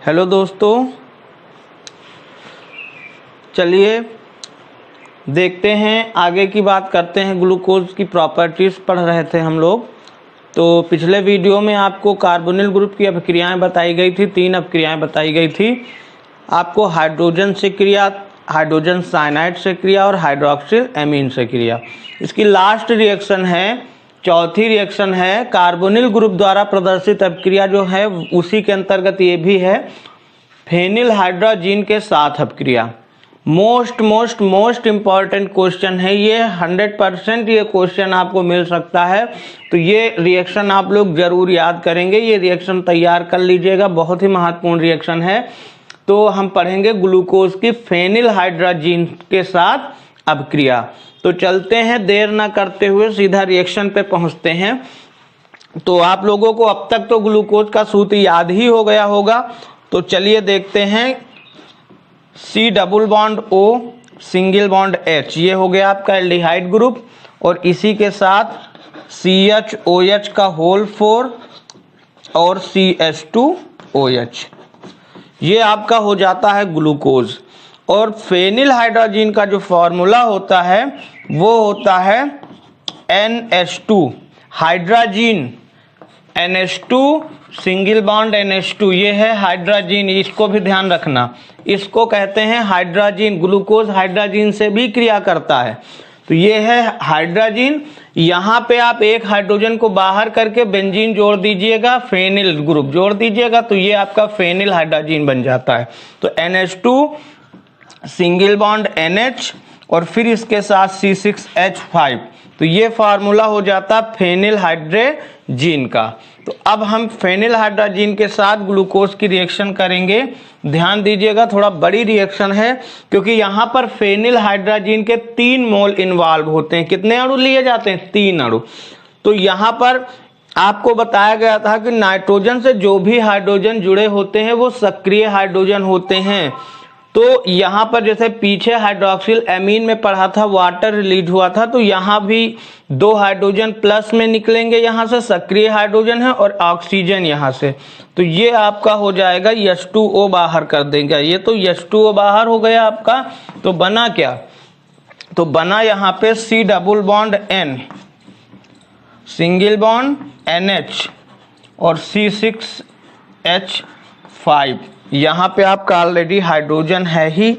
Hello दोस्तों, चलिए देखते हैं आगे की बात करते हैं। ग्लूकोज की प्रॉपर्टीज़ पढ़ रहे थे हम लोग। तो पिछले वीडियो में आपको कार्बोनिल ग्रुप की अभिक्रियाएं बताई गई थी, 3 अभिक्रियाएं बताई गई थी आपको। हाइड्रोजन से क्रिया, हाइड्रोजन साइनाइड से क्रिया और हाइड्रोक्सिल एमीन से क्रिया। इसकी लास्ट रिएक्शन है, चौथी रिएक्शन है कार्बोनिल ग्रुप द्वारा प्रदर्शित अभिक्रिया जो है उसी के अंतर्गत ये भी है, फेनिल हाइड्रोजीन के साथ अभिक्रिया। मोस्ट इम्पॉर्टेंट क्वेश्चन है ये, 100% ये क्वेश्चन आपको मिल सकता है। तो ये रिएक्शन आप लोग जरूर याद करेंगे, ये रिएक्शन तैयार कर लीजिएगा, बहुत ही महत्वपूर्ण रिएक्शन है। तो हम पढ़ेंगे ग्लूकोज की फेनिल हाइड्रोजीन के साथ अभिक्रिया। तो चलते हैं, देर ना करते हुए सीधा रिएक्शन पे पहुंचते हैं। तो आप लोगों को अब तक तो ग्लूकोज का सूत्र याद ही हो गया होगा। तो चलिए देखते हैं, C double bond O single bond H, ये हो गया आपका एल्डिहाइड ग्रुप, और इसी के साथ CHOH का होल 4 और CH2OH, ये आपका हो जाता है ग्लूकोज। और फेनिल हाइड्रोजीन का जो फॉर्मूला होता है वो होता है NH2 hydrazine, NH2 single bond NH2, ये है हाइड्रोजीन, इसको भी ध्यान रखना, इसको कहते हैं हाइड्रोजीन। ग्लूकोज हाइड्रोजीन से भी क्रिया करता है। तो ये है हाइड्रोजीन, यहाँ पे आप एक हाइड्रोजन को बाहर करके बेंजीन जोड़ दीजिएगा, फेनिल ग्रुप जोड़ दीजिएगा, तो ये आपका फेनिल हाइड्रोजीन बन जाता है। तो NH2 सिंगल बॉन्ड NH और फिर इसके साथ C6H5, तो ये फार्मूला हो जाता है फेनिल हाइड्रोजीन का। तो अब हम फेनिल हाइड्रोजीन के साथ ग्लूकोज की रिएक्शन करेंगे। ध्यान दीजिएगा, थोड़ा बड़ी रिएक्शन है क्योंकि यहाँ पर फेनिल हाइड्रोजीन के 3 मोल इन्वॉल्व होते हैं। कितने अणु लिए जाते हैं? 3 अणु। तो यहाँ पर आपको बताया गया था कि नाइट्रोजन से जो भी हाइड्रोजन जुड़े होते हैं वो सक्रिय हाइड्रोजन होते हैं। तो यहाँ पर जैसे पीछे हाइड्रोक्सिल एमीन में पढ़ा था, वाटर रिलीज हुआ था, तो यहाँ भी 2 हाइड्रोजन प्लस में निकलेंगे, यहाँ से सक्रिय हाइड्रोजन है, और ऑक्सीजन यहाँ से। तो ये आपका हो जाएगा H2O, बाहर कर देंगे। ये तो H2O बाहर हो गया आपका। तो बना क्या? तो बना यहाँ पे C double bond N single bond NH और C6H5, यहाँ पे आपका ऑलरेडी हाइड्रोजन है ही,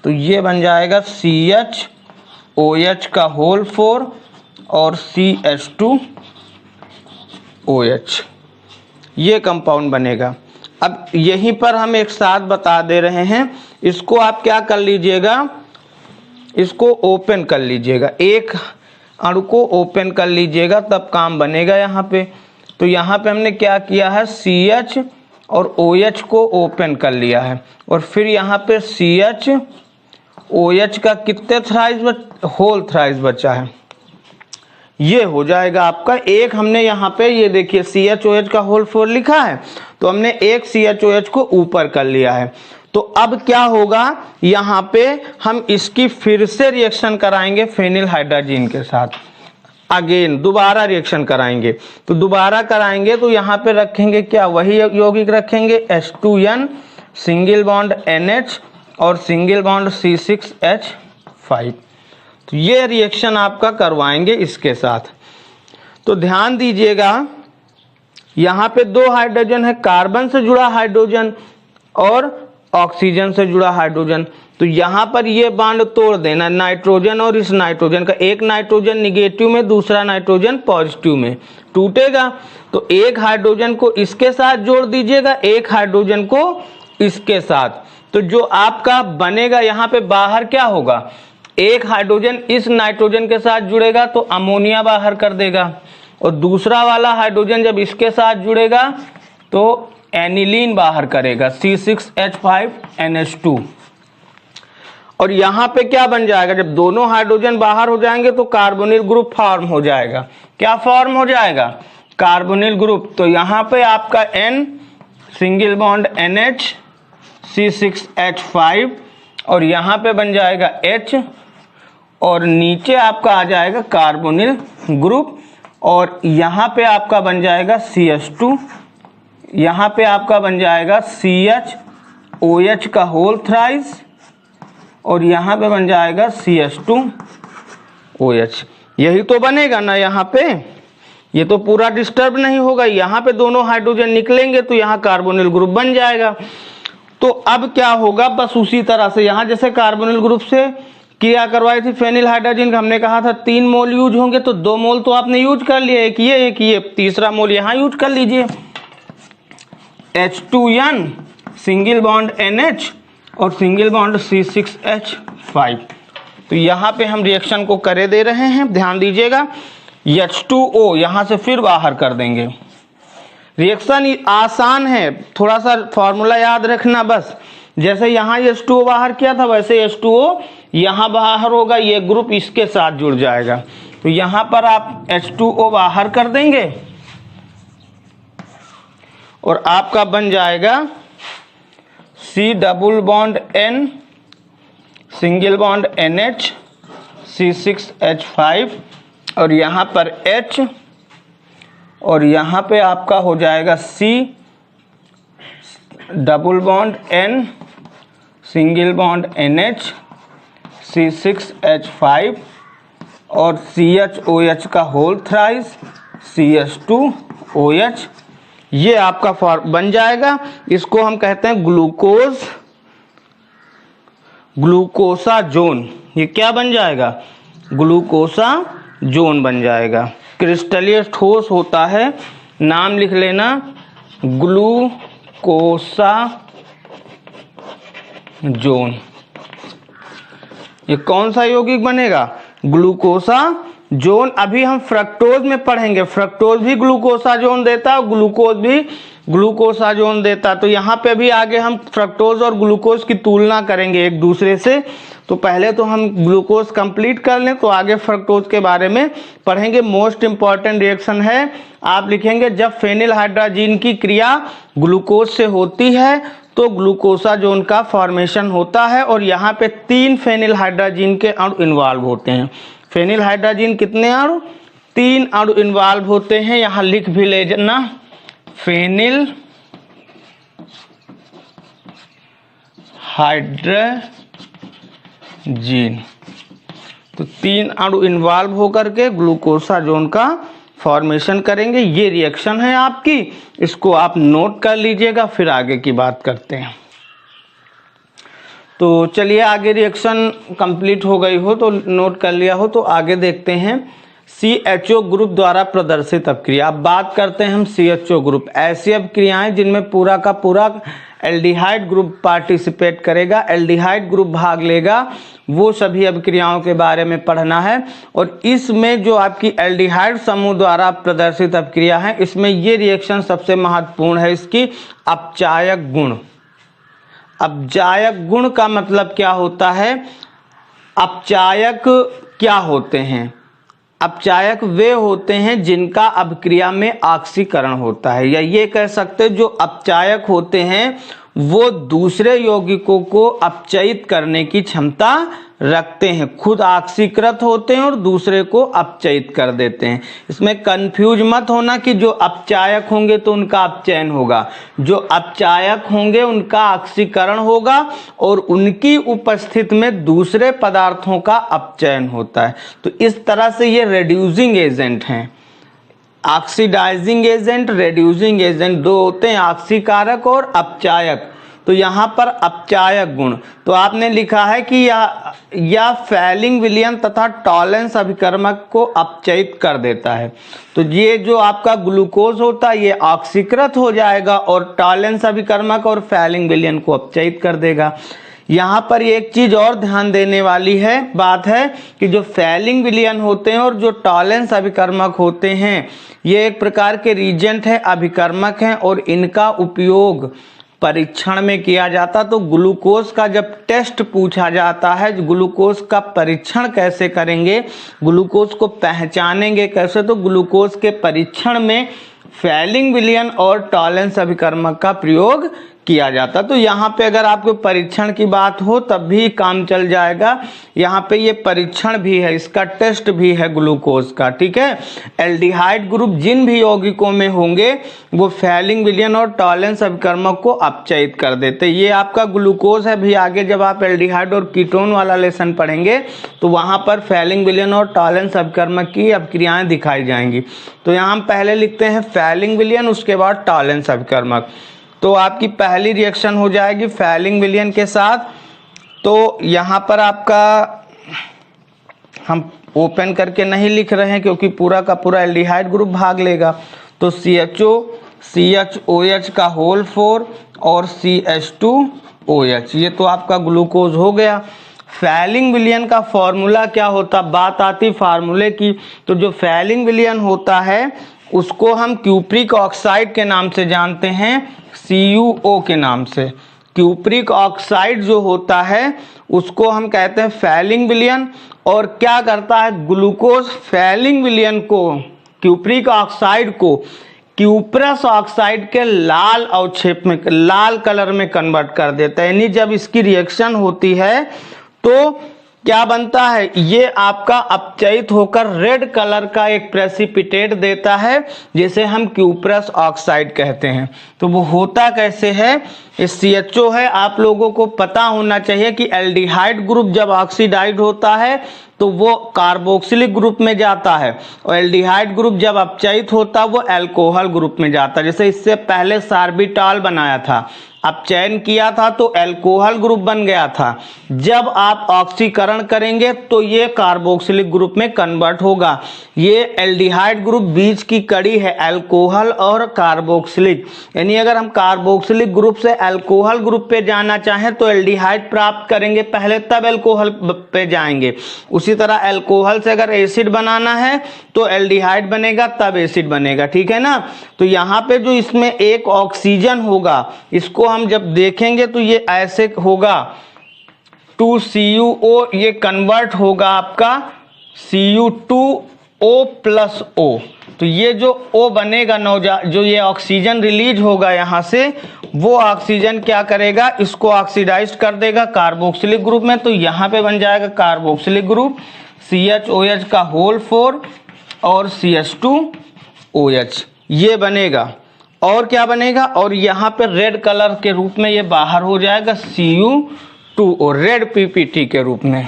तो ये बन जाएगा CHOH का होल 4 और CH2OH, ये कंपाउंड बनेगा। अब यहीं पर हम एक साथ बता दे रहे हैं, इसको आप क्या कर लीजिएगा, इसको ओपन कर लीजिएगा, एक अणु को ओपन कर लीजिएगा, तब काम बनेगा यहाँ पे। तो यहाँ पे हमने क्या किया है, CH और OH को ओपन कर लिया है, और फिर यहाँ पे CHOH का कितने थ्राइस होल थ्राइस बचा है, ये हो जाएगा आपका एक। हमने यहाँ पे ये देखिए CHOH का होल 4 लिखा है, तो हमने एक CHOH को ऊपर कर लिया है। तो अब क्या होगा, यहाँ पे हम इसकी फिर से रिएक्शन कराएंगे फेनिल हाइड्रोजीन के साथ, अगेन दोबारा रिएक्शन कराएंगे। तो दोबारा कराएंगे तो यहाँ पे रखेंगे क्या, वही यौगिक रखेंगे, H2N सिंगल बॉन्ड NH और सिंगल बॉन्ड C6H5। तो ये रिएक्शन आपका करवाएंगे इसके साथ। तो ध्यान दीजिएगा, यहाँ पे 2 हाइड्रोजन है, कार्बन से जुड़ा हाइड्रोजन और ऑक्सीजन से जुड़ा हाइड्रोजन। तो यहाँ पर ये बांड तोड़ देना, नाइट्रोजन और इस नाइट्रोजन का, एक नाइट्रोजन निगेटिव में, दूसरा नाइट्रोजन पॉजिटिव में, टूटेगा। तो एक हाइड्रोजन को इसके साथ जोड़ दीजिएगा, एक हाइड्रोजन को इसके साथ। तो जो आपका बनेगा यहाँ पे बाहर क्या होगा, एक हाइड्रोजन इस नाइट्रोजन के साथ जुड़ेगा तो अमोनिया बाहर कर देगा, और दूसरा वाला हाइड्रोजन जब इसके साथ जुड़ेगा तो एनिलीन बाहर करेगा, C6H5NH2। और यहाँ पे क्या बन जाएगा, जब दोनों हाइड्रोजन बाहर हो जाएंगे तो कार्बोनिल ग्रुप फॉर्म हो जाएगा। क्या फॉर्म हो जाएगा, कार्बोनिल ग्रुप। तो यहाँ पे आपका N single bond NH C6H5, और यहाँ पे बन जाएगा H, और नीचे आपका आ जाएगा कार्बोनिल ग्रुप, और यहाँ पे आपका बन जाएगा CH2, यहाँ पे आपका बन जाएगा CHOH का होल थ्राइस और यहाँ पे बन जाएगा CH2OH। यही तो बनेगा ना यहाँ पे, ये तो पूरा डिस्टर्ब नहीं होगा। यहाँ पे दोनों हाइड्रोजन निकलेंगे तो यहाँ कार्बोनिल ग्रुप बन जाएगा। तो अब क्या होगा, बस उसी तरह से यहाँ जैसे कार्बोनिल ग्रुप से क्रिया करवाई थी फेनिल हाइड्रोजन का, हमने कहा था 3 मोल यूज होंगे, तो 2 मोल तो आपने यूज कर लिया, एक ये तीसरा मोल यहाँ यूज कर लीजिए। H2N सिंगल बॉन्ड NH और सिंगल बॉन्ड C6H5। तो यहाँ पे हम रिएक्शन को करे दे रहे हैं, ध्यान दीजिएगा। H2O यहाँ से फिर बाहर कर देंगे। रिएक्शन आसान है, थोड़ा सा फॉर्मूला याद रखना बस। जैसे यहाँ H2O बाहर किया था वैसे H2O यहाँ बाहर होगा, ये ग्रुप इसके साथ जुड़ जाएगा। तो यहाँ पर आप H2O बाहर कर देंगे और आपका बन जाएगा C double bond N single bond NH C6H5 और यहाँ पर H और यहाँ पे आपका हो जाएगा C double bond N single bond NH C6H5 और CHOH का होल थ्राइस CH2OH। ये आपका बन जाएगा। इसको हम कहते हैं ग्लूकोसा जोन। ये क्या बन जाएगा, ग्लूकोसा जोन बन जाएगा। क्रिस्टलीय ठोस होता है, नाम लिख लेना ग्लूकोसा जोन। ये कौन सा यौगिक बनेगा, ग्लूकोसा जोन। अभी हम फ्रक्टोज में पढ़ेंगे, फ्रक्टोज भी ग्लूकोसा जोन देता है और ग्लूकोज भी ग्लूकोसा जोन देता। तो यहाँ पे भी आगे हम फ्रक्टोज और ग्लूकोज की तुलना करेंगे एक दूसरे से। तो पहले तो हम ग्लूकोज कंप्लीट कर लें, तो आगे फ्रक्टोज के बारे में पढ़ेंगे। मोस्ट इंपॉर्टेंट रिएक्शन है, आप लिखेंगे जब फेनिल हाइड्रोजन की क्रिया ग्लूकोज से होती है तो ग्लूकोसा जोन का फॉर्मेशन होता है। और यहाँ पे 3 फेनिल हाइड्रोजन के अणु इन्वॉल्व होते हैं। फेनिल हाइड्रोजन कितने अणु, 3 अणु इन्वॉल्व होते हैं। यहाँ लिख भी ले जाना, फेनिल हाइड्रोजन। तो 3 अणु इन्वॉल्व होकर के ग्लूकोसा जोन का फॉर्मेशन करेंगे। ये रिएक्शन है आपकी, इसको आप नोट कर लीजिएगा, फिर आगे की बात करते हैं। तो चलिए आगे रिएक्शन कंप्लीट हो गई हो तो नोट कर लिया हो तो आगे देखते हैं। CHO ग्रुप द्वारा प्रदर्शित अपक्रिया। अब बात करते हैं हम CHO ग्रुप, ऐसी अपक्रियाएं जिनमें पूरा का पूरा एल्डिहाइड ग्रुप पार्टिसिपेट करेगा, एल्डिहाइड ग्रुप भाग लेगा, वो सभी अपक्रियाओं के बारे में पढ़ना है। और इसमें जो आपकी एल्डिहाइड समूह द्वारा प्रदर्शित अपक्रिया है, इसमें ये रिएक्शन सबसे महत्वपूर्ण है, इसकी अपचायक गुण। अपचायक गुण का मतलब क्या होता है, अपचायक क्या होते हैं, अपचायक वे होते हैं जिनका अपक्रिया में ऑक्सीकरण होता है, या ये कह सकते हैं जो अपचायक होते हैं वो दूसरे यौगिकों को अपचयित करने की क्षमता रखते हैं, खुद ऑक्सीकृत होते हैं और दूसरे को अपचयित कर देते हैं। इसमें कंफ्यूज मत होना कि जो अपचायक होंगे तो उनका अपचयन होगा, जो अपचायक होंगे उनका ऑक्सीकरण होगा और उनकी उपस्थिति में दूसरे पदार्थों का अपचयन होता है। तो इस तरह से ये रेड्यूसिंग एजेंट हैं। ऑक्सीडाइजिंग एजेंट, रेड्यूसिंग एजेंट दो होते हैं, ऑक्सीकारक और अपचायक। तो यहाँ पर अपचायक गुण तो आपने लिखा है कि या फैलिंग विलयन तथा टॉलेंस अभिकर्मक को अपचयित कर देता है। तो ये जो आपका ग्लूकोज होता है ये ऑक्सीकृत हो जाएगा और टॉलेंस अभिकर्मक और फैलिंग विलयन को अपचयित कर देगा। यहाँ पर एक चीज और ध्यान देने वाली है बात है कि जो फैलिंग विलयन होते हैं और जो टॉलेंस अभिकर्मक होते हैं ये एक प्रकार के रीजेंट है, अभिकर्मक हैं और इनका उपयोग परीक्षण में किया जाता। तो ग्लूकोज का जब टेस्ट पूछा जाता है, ग्लूकोज का परीक्षण कैसे करेंगे, ग्लूकोज को पहचानेंगे कैसे, तो ग्लूकोज के परीक्षण में फैलिंग विलयन और टॉलेंस अभिकर्मक का प्रयोग किया जाता। तो यहाँ पे अगर आपको परीक्षण की बात हो तब भी काम चल जाएगा। यहाँ पे ये परीक्षण भी है, इसका टेस्ट भी है ग्लूकोज का, ठीक है। एल्डिहाइड ग्रुप जिन भी यौगिकों में होंगे वो फैलिंग विलयन और टॉलेंस अभिकर्मक को अपचयित कर देते। ये आपका ग्लूकोज है भी, आगे जब आप एल्डिहाइड और कीटोन वाला लेसन पढ़ेंगे तो वहाँ पर फैलिंग विलयन और टॉलेंस अभिकर्मक की अभिक्रियाएं दिखाई जाएंगी। तो यहाँ हम पहले लिखते हैं फैलिंग विलयन, उसके बाद टॉलेंस अभिकर्मक। तो आपकी पहली रिएक्शन हो जाएगी फैलिंग विलयन के साथ। तो यहाँ पर आपका हम ओपन करके नहीं लिख रहे हैं क्योंकि पूरा का पूरा एल्डिहाइड ग्रुप भाग लेगा। तो CHO CHOH का होल 4 और CH2OH, ये तो आपका ग्लूकोज हो गया। फैलिंग विलयन का फॉर्मूला क्या होता, बात आती फार्मूले की। तो जो फैलिंग विलयन होता है उसको हम क्यूप्रिक ऑक्साइड के नाम से जानते हैं, CuO के नाम से। क्यूप्रिक ऑक्साइड जो होता है उसको हम कहते हैं फैलिंग विलयन। और क्या करता है ग्लूकोज, फैलिंग विलयन को, क्यूप्रिक ऑक्साइड को क्यूप्रस ऑक्साइड के लाल अवक्षेप में, लाल कलर में कन्वर्ट कर देता है। यानी जब इसकी रिएक्शन होती है तो क्या बनता है, ये आपका अपचयित होकर रेड कलर का एक प्रेसिपिटेट देता है जिसे हम क्यूप्रस ऑक्साइड कहते हैं। तो वो होता कैसे है, इस CHO है, आप लोगों को पता होना चाहिए कि एल्डिहाइड ग्रुप जब ऑक्सीडाइज होता है तो वो कार्बोक्सिलिक ग्रुप में जाता है, और एल्डिहाइड ग्रुप जब अपचयित होता है वो अल्कोहल ग्रुप में जाता है। जैसे इससे पहले सार्बिटॉल बनाया था, अपचयन किया था तो अल्कोहल ग्रुप बन गया था। जब आप ऑक्सीकरण करेंगे तो ये कार्बोक्सिलिक ग्रुप में कन्वर्ट होगा। ये एल्डिहाइड ग्रुप बीच की कड़ी है, अल्कोहल और कार्बोक्सिलिक। यानी अगर हम कार्बोक्सिलिक ग्रुप से अल्कोहल ग्रुप पे जाना चाहें तो एल्डिहाइड प्राप्त करेंगे पहले, तब अल्कोहल पे जाएंगे। उसी तरह अल्कोहल से अगर एसिड बनाना है तो एल्डिहाइड बनेगा तब एसिड बनेगा, ठीक है ना। तो यहाँ पे जो इसमें एक ऑक्सीजन होगा, इसको हम जब देखेंगे तो ये ऐसे होगा 2CuO, ये कन्वर्ट होगा आपका Cu2O+O। तो ये जो O बनेगा जो ये ऑक्सीजन रिलीज होगा यहाँ से, वो ऑक्सीजन क्या करेगा, इसको ऑक्सीडाइज कर देगा कार्बोक्सिलिक ग्रुप में। तो यहाँ पे बन जाएगा कार्बोक्सिलिक ग्रुप, CHOH का होल 4 और CH2OH, ये बनेगा। और क्या बनेगा, और यहाँ पे रेड कलर के रूप में ये बाहर हो जाएगा Cu2O, रेड PPT के रूप में,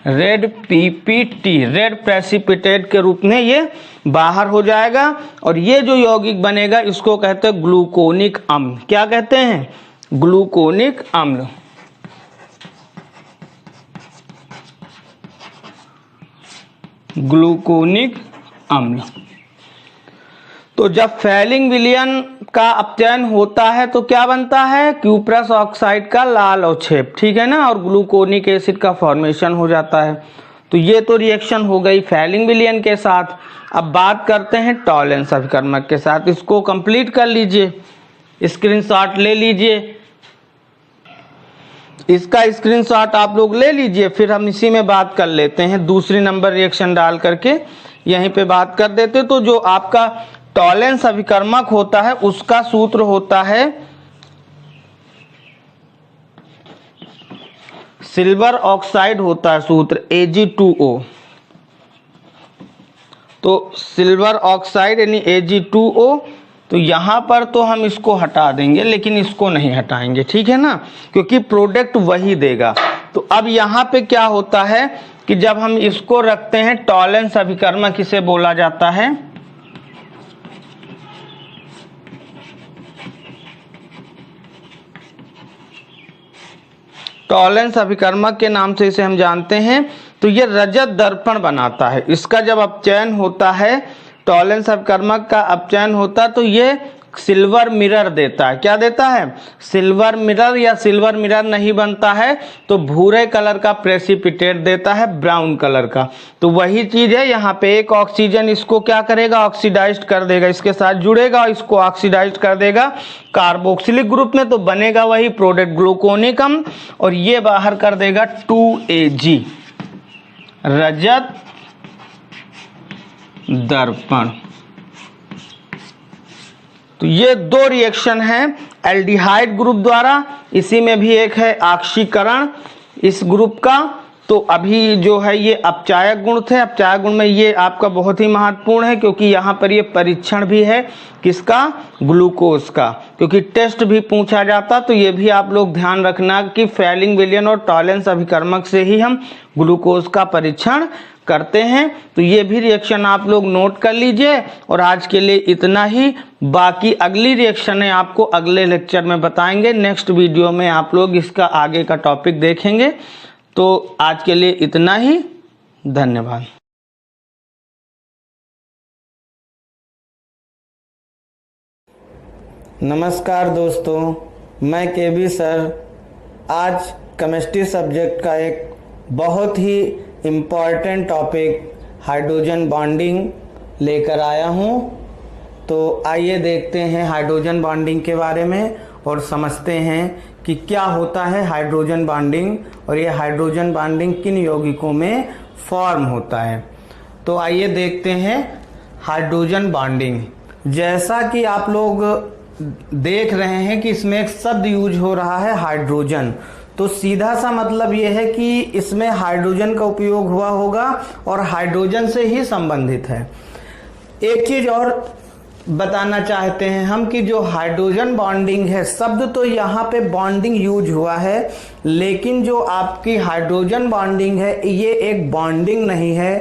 रेड PPT, रेड प्रेसिपिटेट के रूप में ये बाहर हो जाएगा। और ये जो यौगिक बनेगा इसको कहते हैं ग्लूकोनिक अम्ल। क्या कहते हैं, ग्लूकोनिक अम्ल। ग्लूकोनिक अम्ल। तो जब फैलिंग विलयन का अपचयन होता है तो क्या बनता है, क्यूप्रस ऑक्साइड का लाल अवक्षेप, ठीक है ना, और ग्लूकोनिक एसिड का फॉर्मेशन हो जाता है। तो ये तो रिएक्शन हो गई फैलिंग विलयन के साथ। अब बात करते हैं टॉलेंस अभिकर्मक के साथ। इसको कंप्लीट कर लीजिए, स्क्रीनशॉट ले लीजिए, इसका स्क्रीनशॉट आप लोग ले लीजिए, फिर हम इसी में बात कर लेते हैं। दूसरी नंबर रिएक्शन डाल करके यहीं पे बात कर देते। तो जो आपका टॉलेंस अभिकर्मक होता है उसका सूत्र होता है सिल्वर ऑक्साइड होता है सूत्र Ag2O। तो सिल्वर ऑक्साइड यानी Ag2O। तो यहाँ पर तो हम इसको हटा देंगे लेकिन इसको नहीं हटाएंगे, ठीक है ना, क्योंकि प्रोडक्ट वही देगा। तो अब यहाँ पे क्या होता है कि जब हम इसको रखते हैं टॉलेंस अभिकर्मक, इसे बोला जाता है टॉलेंस अभिकर्मक के नाम से इसे हम जानते हैं। तो ये रजत दर्पण बनाता है। इसका जब अपचयन होता है, टॉलेंस अभिकर्मक का अपचयन होता है तो ये सिल्वर मिरर देता है। क्या देता है, सिल्वर मिरर, या सिल्वर मिरर नहीं बनता है तो भूरे कलर का प्रेसिपिटेट देता है, ब्राउन कलर का। तो वही चीज है यहाँ पे, एक ऑक्सीजन इसको क्या करेगा, ऑक्सीडाइज कर देगा, इसके साथ जुड़ेगा, इसको ऑक्सीडाइज कर देगा कार्बोक्सिलिक ग्रुप में। तो बनेगा वही प्रोडक्ट ग्लूकोनिक अम्ल, और ये बाहर कर देगा 2Ag, रजत दर्पण। तो ये दो रिएक्शन है एल्डिहाइड ग्रुप द्वारा, इसी में भी एक है ऑक्सीकरण इस ग्रुप का। तो अभी जो है ये अपचायक गुण थे, अपचायक गुण में ये आपका बहुत ही महत्वपूर्ण है क्योंकि यहाँ पर ये परीक्षण भी है किसका, ग्लूकोज का, क्योंकि टेस्ट भी पूछा जाता। तो ये भी आप लोग ध्यान रखना कि फैलिंग विलयन और टॉलेंस अभिकर्मक से ही हम ग्लूकोज का परीक्षण करते हैं। तो ये भी रिएक्शन आप लोग नोट कर लीजिए। और आज के लिए इतना ही, बाकी अगली रिएक्शनें आपको अगले लेक्चर में बताएंगे। नेक्स्ट वीडियो में आप लोग इसका आगे का टॉपिक देखेंगे। तो आज के लिए इतना ही, धन्यवाद। नमस्कार दोस्तों, मैं केबी सर आज केमिस्ट्री सब्जेक्ट का एक बहुत ही इम्पॉर्टेंट टॉपिक हाइड्रोजन बॉन्डिंग लेकर आया हूँ। तो आइए देखते हैं हाइड्रोजन बॉन्डिंग के बारे में और समझते हैं कि क्या होता है हाइड्रोजन बॉन्डिंग और ये हाइड्रोजन बॉन्डिंग किन यौगिकों में फॉर्म होता है। तो आइए देखते हैं हाइड्रोजन बॉन्डिंग। जैसा कि आप लोग देख रहे हैं कि इसमें एक शब्द यूज हो रहा है हाइड्रोजन, तो सीधा सा मतलब ये है कि इसमें हाइड्रोजन का उपयोग हुआ होगा और हाइड्रोजन से ही संबंधित है। एक चीज और बताना चाहते हैं हम कि जो हाइड्रोजन बॉन्डिंग है, शब्द तो यहाँ पे बॉन्डिंग यूज हुआ है, लेकिन जो आपकी हाइड्रोजन बॉन्डिंग है ये एक बॉन्डिंग नहीं है,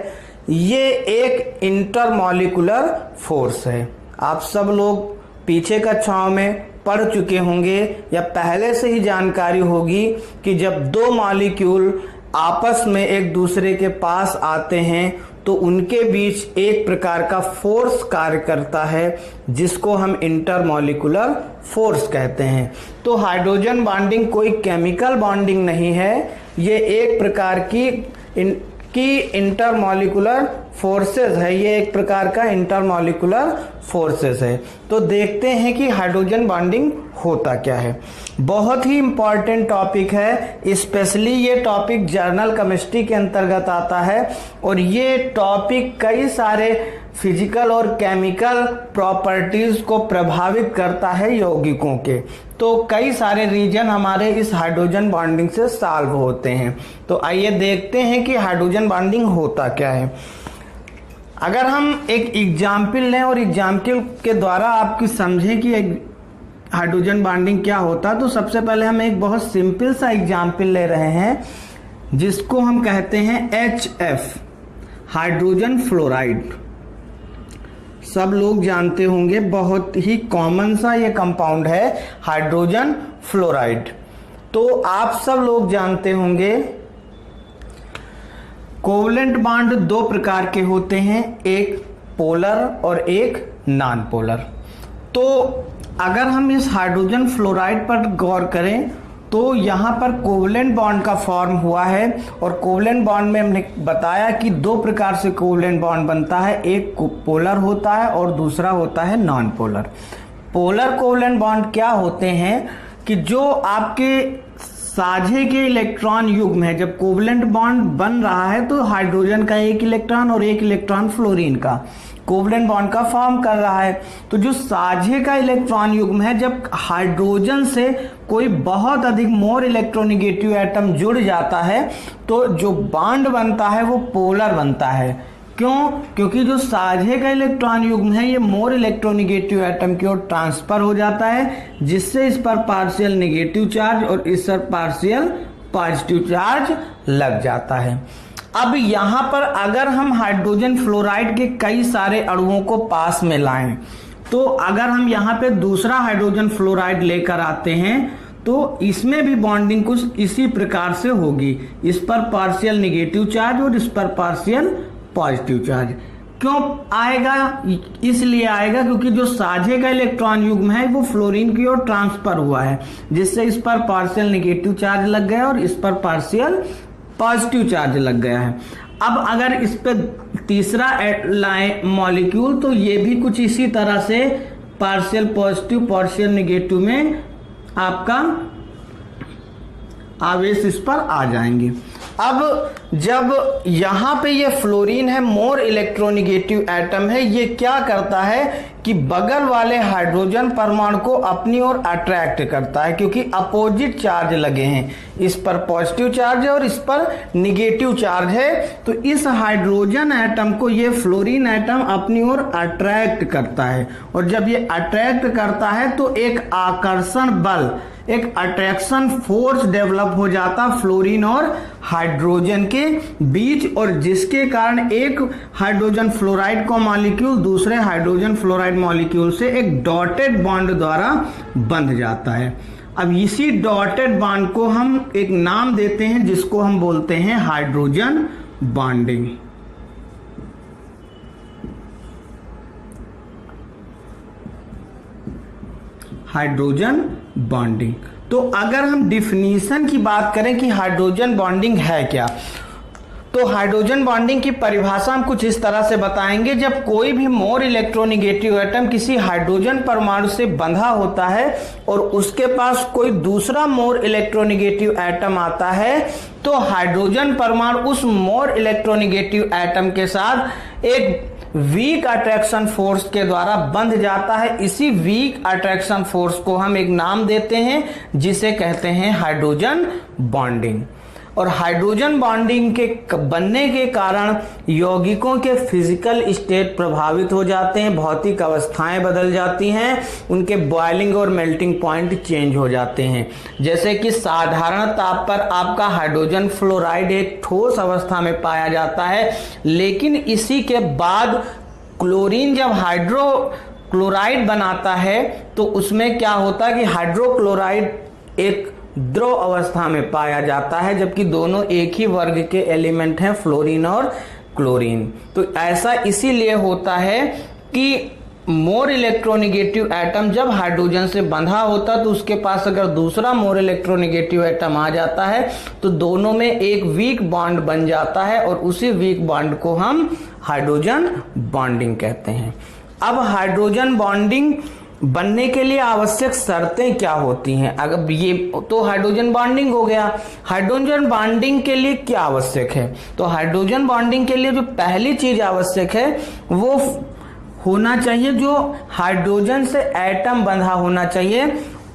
ये एक इंटरमॉलिक्यूलर फोर्स है। आप सब लोग पीछे कक्षाओं में पढ़ चुके होंगे या पहले से ही जानकारी होगी कि जब दो मॉलिक्यूल आपस में एक दूसरे के पास आते हैं तो उनके बीच एक प्रकार का फोर्स कार्य करता है जिसको हम इंटरमॉलिक्यूलर फोर्स कहते हैं। तो हाइड्रोजन बॉन्डिंग कोई केमिकल बॉन्डिंग नहीं है, ये एक प्रकार की इंटरमॉलिक्यूलर फोर्सेस है, ये एक प्रकार का इंटरमॉलिक्यूलर फोर्सेस है। तो देखते हैं कि हाइड्रोजन बॉन्डिंग होता क्या है। बहुत ही इंपॉर्टेंट टॉपिक है, स्पेशली ये टॉपिक जर्नल केमिस्ट्री के अंतर्गत आता है और ये टॉपिक कई सारे फिजिकल और केमिकल प्रॉपर्टीज को प्रभावित करता है यौगिकों के। तो कई सारे रीजन हमारे इस हाइड्रोजन बॉन्डिंग से सॉल्व होते हैं। तो आइए देखते हैं कि हाइड्रोजन बॉन्डिंग होता क्या है। अगर हम एक एग्जाम्पल लें और एग्जाम्पल के द्वारा आपकी समझें कि हाइड्रोजन बॉन्डिंग क्या होता, तो सबसे पहले हम एक बहुत सिंपल सा एग्जाम्पल ले रहे हैं जिसको हम कहते हैं HF, हाइड्रोजन फ्लोराइड। सब लोग जानते होंगे, बहुत ही कॉमन सा ये कंपाउंड है हाइड्रोजन फ्लोराइड। तो आप सब लोग जानते होंगे कोवलेंट बॉन्ड दो प्रकार के होते हैं, एक पोलर और एक नॉन पोलर। तो अगर हम इस हाइड्रोजन फ्लोराइड पर गौर करें तो यहाँ पर कोवलेंट बॉन्ड का फॉर्म हुआ है और कोवलेंट बॉन्ड में हमने बताया कि दो प्रकार से कोवलेंट बॉन्ड बनता है, एक पोलर होता है और दूसरा होता है non polar. Polar covalent bond क्या होते हैं कि जो आपके साझे के इलेक्ट्रॉन युग्म है, जब कोवलेंट बॉन्ड बन रहा है तो हाइड्रोजन का एक इलेक्ट्रॉन और एक इलेक्ट्रॉन फ्लोरीन का कोवलेंट बॉन्ड का फॉर्म कर रहा है। तो जो साझे का इलेक्ट्रॉन युग्म है, जब हाइड्रोजन से कोई बहुत अधिक मोर इलेक्ट्रोनेगेटिव एटम जुड़ जाता है तो जो बॉन्ड बनता है वो पोलर बनता है। क्यों? क्योंकि जो साझे का इलेक्ट्रॉन युग्म है ये मोर इलेक्ट्रोनेगेटिव एटम की ओर ट्रांसफर हो जाता है, जिससे इस पर पार्शियल नेगेटिव चार्ज और इस पर पार्शियल पॉजिटिव चार्ज लग जाता है। अब यहाँ पर अगर हम हाइड्रोजन फ्लोराइड के कई सारे अणुओं को पास में लाएं, तो अगर हम यहाँ पे दूसरा हाइड्रोजन फ्लोराइड लेकर आते हैं तो इसमें भी बॉन्डिंग कुछ इसी प्रकार से होगी। इस पर पार्शियल नेगेटिव चार्ज और इस पर पार्शियल पॉजिटिव चार्ज। क्यों आएगा? इसलिए आएगा क्योंकि जो साझे का इलेक्ट्रॉन युग्म है वो फ्लोरीन की ओर ट्रांसफर हुआ है, जिससे इस पर पार्शियल नेगेटिव चार्ज लग गया और इस पर पार्शियल पॉजिटिव चार्ज लग गया है। अब अगर इस पे तीसरा लाए मॉलिक्यूल तो ये भी कुछ इसी तरह से पार्शियल पॉजिटिव पार्शियल नेगेटिव में आपका आवेश इस पर आ जाएंगे। अब जब यहाँ पे ये फ्लोरीन है, मोर इलेक्ट्रोनिगेटिव एटम है, ये क्या करता है कि बगल वाले हाइड्रोजन परमाणु को अपनी ओर अट्रैक्ट करता है, क्योंकि अपोजिट चार्ज लगे हैं, इस पर पॉजिटिव चार्ज है और इस पर निगेटिव चार्ज है। तो इस हाइड्रोजन एटम को ये फ्लोरीन एटम अपनी ओर अट्रैक्ट करता है, और जब ये अट्रैक्ट करता है तो एक आकर्षण बल, एक अट्रैक्शन फोर्स डेवलप हो जाता फ्लोरीन और हाइड्रोजन के बीच, और जिसके कारण एक हाइड्रोजन फ्लोराइड का मॉलिक्यूल दूसरे हाइड्रोजन फ्लोराइड मॉलिक्यूल से एक डॉटेड बॉन्ड द्वारा बंध जाता है। अब इसी डॉटेड बॉन्ड को हम एक नाम देते हैं जिसको हम बोलते हैं हाइड्रोजन बॉन्डिंग। Hydrogen bonding. तो अगर हम डिफिनीशन की बात करें कि हाइड्रोजन बॉन्डिंग है क्या, तो हाइड्रोजन बॉन्डिंग की परिभाषा हम कुछ इस तरह से बताएंगे। जब कोई भी मोर इलेक्ट्रोनिगेटिव एटम किसी हाइड्रोजन परमाणु से बंधा होता है और उसके पास कोई दूसरा मोर इलेक्ट्रोनिगेटिव एटम आता है, तो हाइड्रोजन परमाणु उस मोर इलेक्ट्रोनिगेटिव एटम के साथ एक वीक अट्रैक्शन फोर्स के द्वारा बंध जाता है। इसी वीक अट्रैक्शन फोर्स को हम एक नाम देते हैं जिसे कहते हैं हाइड्रोजन बॉन्डिंग। और हाइड्रोजन बॉन्डिंग के बनने के कारण यौगिकों के फिजिकल स्टेट प्रभावित हो जाते हैं, भौतिक अवस्थाएं बदल जाती हैं, उनके बॉइलिंग और मेल्टिंग पॉइंट चेंज हो जाते हैं। जैसे कि साधारण ताप पर आपका हाइड्रोजन फ्लोराइड एक ठोस अवस्था में पाया जाता है, लेकिन इसी के बाद क्लोरीन जब हाइड्रोक्लोराइड बनाता है तो उसमें क्या होता है कि हाइड्रोक्लोराइड एक द्रव अवस्था में पाया जाता है, जबकि दोनों एक ही वर्ग के एलिमेंट हैं, फ्लोरीन और क्लोरीन। तो ऐसा इसीलिए होता है कि मोर इलेक्ट्रोनिगेटिव एटम जब हाइड्रोजन से बंधा होता है तो उसके पास अगर दूसरा मोर इलेक्ट्रोनिगेटिव एटम आ जाता है तो दोनों में एक वीक बॉन्ड बन जाता है, और उसी वीक बॉन्ड को हम हाइड्रोजन बॉन्डिंग कहते हैं। अब हाइड्रोजन बॉन्डिंग बनने के लिए आवश्यक शर्तें क्या होती हैं? अगर ये तो हाइड्रोजन बॉन्डिंग हो गया। हाइड्रोजन बॉन्डिंग के लिए क्या आवश्यक है? तो हाइड्रोजन बॉन्डिंग के लिए जो पहली चीज आवश्यक है वो होना चाहिए, जो हाइड्रोजन से एटम बंधा होना चाहिए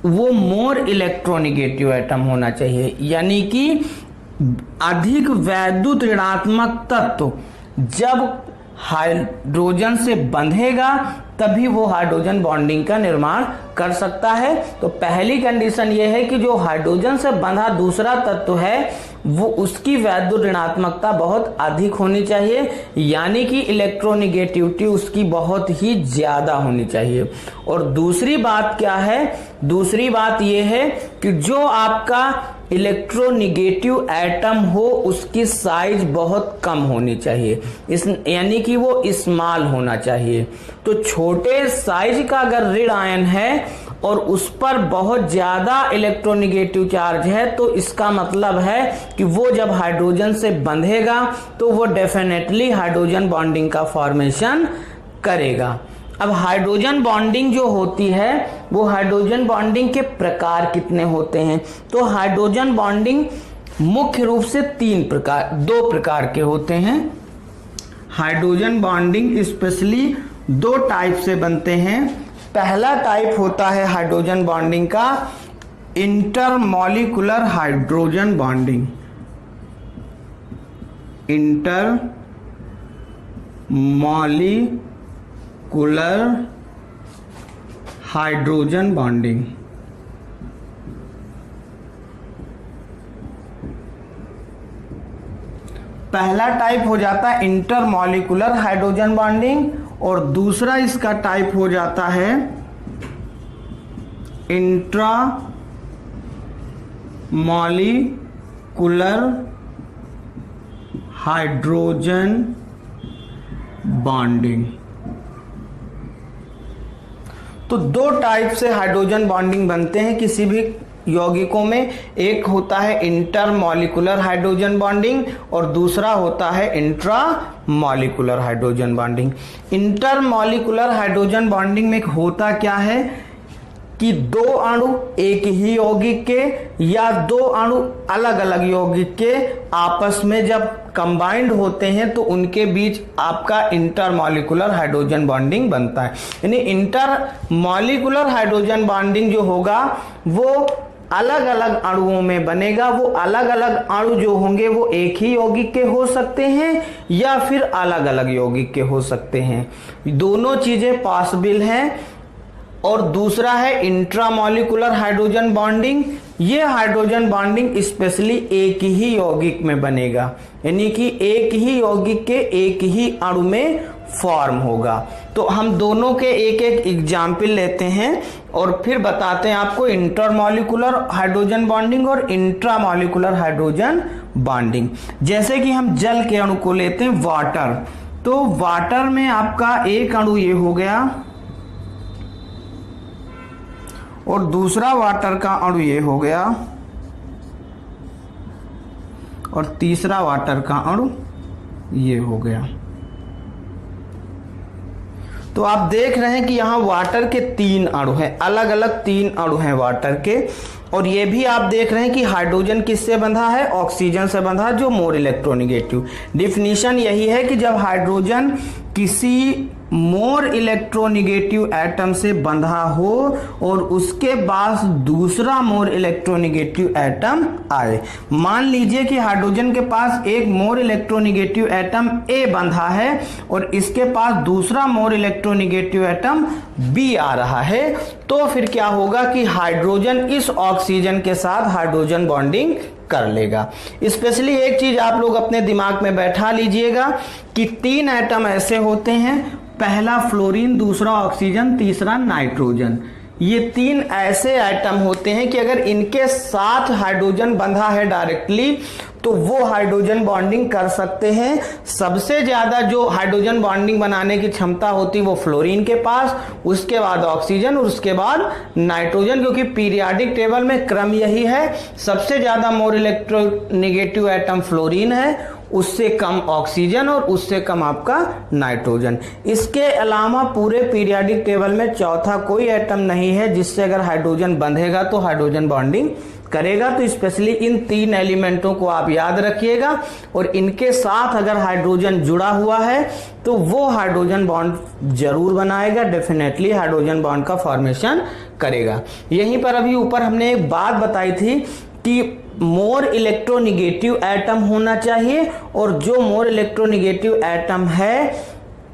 वो मोर इलेक्ट्रोनिगेटिव एटम होना चाहिए, यानी कि अधिक वैद्युत ऋणात्मक तत्व जब हाइड्रोजन से बंधेगा तभी वो हाइड्रोजन बॉन्डिंग का निर्माण कर सकता है। तो पहली कंडीशन ये है कि जो हाइड्रोजन से बंधा दूसरा तत्व है वो उसकी वैद्युत ऋणात्मकता बहुत अधिक होनी चाहिए, यानी कि इलेक्ट्रोनिगेटिविटी उसकी बहुत ही ज्यादा होनी चाहिए। और दूसरी बात क्या है? दूसरी बात ये है कि जो आपका इलेक्ट्रोनिगेटिव एटम हो उसकी साइज बहुत कम होनी चाहिए, यानी कि वो स्मॉल होना चाहिए। तो छोटे साइज का अगर ऋण आयन है और उस पर बहुत ज्यादा इलेक्ट्रोनिगेटिव चार्ज है तो इसका मतलब है कि वो जब हाइड्रोजन से बंधेगा तो वो डेफिनेटली हाइड्रोजन बॉन्डिंग का फॉर्मेशन करेगा। अब हाइड्रोजन बॉन्डिंग जो होती है वो हाइड्रोजन बॉन्डिंग के प्रकार कितने होते हैं? तो हाइड्रोजन बॉन्डिंग मुख्य रूप से दो प्रकार के होते हैं। हाइड्रोजन बॉन्डिंग स्पेशली दो टाइप से बनते हैं। पहला टाइप होता है हाइड्रोजन बॉन्डिंग का intermolecular hydrogen bonding. Intermolecular hydrogen bonding. पहला टाइप हो जाता है इंटरमॉलिक्यूलर हाइड्रोजन बॉन्डिंग और दूसरा इसका टाइप हो जाता है इंट्रामॉलिक्यूलर हाइड्रोजन बॉन्डिंग। तो दो टाइप से हाइड्रोजन बॉन्डिंग बनते हैं किसी भी यौगिकों में। एक होता है इंटरमॉलिक्यूलर हाइड्रोजन बॉन्डिंग और दूसरा होता है intramolecular hydrogen bonding. Intermolecular hydrogen bonding में होता क्या है कि दो अणु एक ही यौगिक के या दो अणु अलग अलग यौगिक के आपस में जब कंबाइंड होते हैं तो उनके बीच आपका इंटरमॉलिक्यूलर हाइड्रोजन बॉन्डिंग बनता है। यानी इंटरमॉलिक्यूलर हाइड्रोजन बॉन्डिंग जो होगा वो अलग अलग अणुओं में बनेगा। वो अलग अलग अणु जो होंगे वो एक ही यौगिक के हो सकते हैं या फिर अलग अलग यौगिक के हो सकते हैं, दोनों चीजें पॉसिबल हैं। और दूसरा है इंट्रामॉलिक्यूलर हाइड्रोजन बॉन्डिंग। ये हाइड्रोजन बॉन्डिंग स्पेशली एक ही यौगिक में बनेगा, यानी कि एक ही यौगिक के एक ही अणु में फॉर्म होगा। तो हम दोनों के एक एक एग्जाम्पल लेते हैं और फिर बताते हैं आपको इंटरमॉलिक्यूलर हाइड्रोजन बॉन्डिंग और इंट्रामॉलिक्यूलर हाइड्रोजन बॉन्डिंग। जैसे कि हम जल के अणु को लेते हैं वाटर, तो वाटर में आपका एक अणु ये हो गया और दूसरा वाटर का अणु ये हो गया और तीसरा वाटर का अणु ये हो गया। तो आप देख रहे हैं कि यहाँ वाटर के तीन अणु हैं, अलग अलग तीन अणु हैं वाटर के। और ये भी आप देख रहे हैं कि हाइड्रोजन किससे बंधा है, ऑक्सीजन से बंधा, जो मोर इलेक्ट्रोनिगेटिव। डिफिनीशन यही है कि जब हाइड्रोजन किसी मोर इलेक्ट्रोनिगेटिव एटम से बंधा हो और उसके पास दूसरा मोर इलेक्ट्रोनिगेटिव एटम आए। मान लीजिए कि हाइड्रोजन के पास एक मोर इलेक्ट्रोनिगेटिव एटम ए बंधा है और इसके पास दूसरा मोर इलेक्ट्रोनिगेटिव एटम बी आ रहा है, तो फिर क्या होगा कि हाइड्रोजन इस ऑक्सीजन के साथ हाइड्रोजन बॉन्डिंग कर लेगा। स्पेशली एक चीज आप लोग अपने दिमाग में बैठा लीजिएगा कि तीन एटम ऐसे होते हैं, पहला फ्लोरीन, दूसरा ऑक्सीजन, तीसरा नाइट्रोजन। ये तीन ऐसे एटम होते हैं कि अगर इनके साथ हाइड्रोजन बंधा है डायरेक्टली तो वो हाइड्रोजन बॉन्डिंग कर सकते हैं। सबसे ज्यादा जो हाइड्रोजन बॉन्डिंग बनाने की क्षमता होती है वो फ्लोरीन के पास, उसके बाद ऑक्सीजन और उसके बाद नाइट्रोजन, क्योंकि पीरियाडिक टेबल में क्रम यही है। सबसे ज्यादा मोर इलेक्ट्रोनिगेटिव एटम फ्लोरीन है, उससे कम ऑक्सीजन और उससे कम आपका नाइट्रोजन। इसके अलावा पूरे पीरियाडिक टेबल में चौथा कोई एटम नहीं है जिससे अगर हाइड्रोजन बंधेगा तो हाइड्रोजन बॉन्डिंग करेगा। तो स्पेशली इन तीन एलिमेंटों को आप याद रखिएगा और इनके साथ अगर हाइड्रोजन जुड़ा हुआ है तो वो हाइड्रोजन बॉन्ड जरूर बनाएगा, डेफिनेटली हाइड्रोजन बॉन्ड का फॉर्मेशन करेगा। यहीं पर अभी ऊपर हमने एक बात बताई थी कि मोर इलेक्ट्रोनिगेटिव एटम होना चाहिए और जो मोर इलेक्ट्रोनिगेटिव एटम है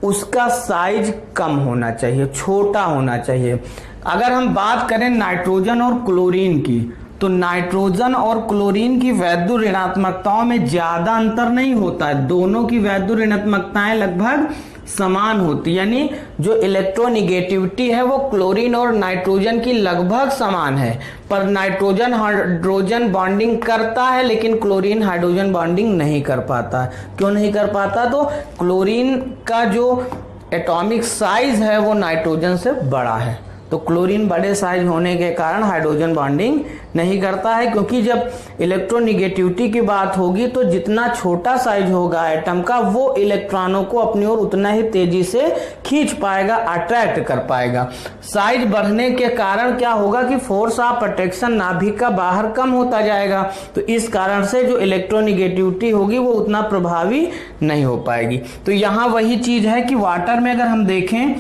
उसका साइज कम होना चाहिए, छोटा होना चाहिए। अगर हम बात करें नाइट्रोजन और क्लोरीन की, तो नाइट्रोजन और क्लोरीन की वैद्युत ऋणात्मकताओं में ज्यादा अंतर नहीं होता है, दोनों की वैद्युत ऋणात्मकताएं लगभग समान होती, यानी जो इलेक्ट्रोनिगेटिविटी है वो क्लोरीन और नाइट्रोजन की लगभग समान है। पर नाइट्रोजन हाइड्रोजन बॉन्डिंग करता है लेकिन क्लोरीन हाइड्रोजन बॉन्डिंग नहीं कर पाता। क्यों नहीं कर पाता? तो क्लोरीन का जो एटॉमिक साइज है वो नाइट्रोजन से बड़ा है, तो क्लोरीन बड़े साइज होने के कारण हाइड्रोजन बॉन्डिंग नहीं करता है। क्योंकि जब इलेक्ट्रोनिगेटिविटी की बात होगी तो जितना छोटा साइज होगा एटम का वो इलेक्ट्रॉनों को अपनी ओर उतना ही तेजी से खींच पाएगा, अट्रैक्ट कर पाएगा। साइज बढ़ने के कारण क्या होगा कि फोर्स ऑफ अट्रैक्शन नाभिक का बाहर कम होता जाएगा, तो इस कारण से जो इलेक्ट्रोनिगेटिविटी होगी वो उतना प्रभावी नहीं हो पाएगी। तो यहाँ वही चीज है कि वाटर में अगर हम देखें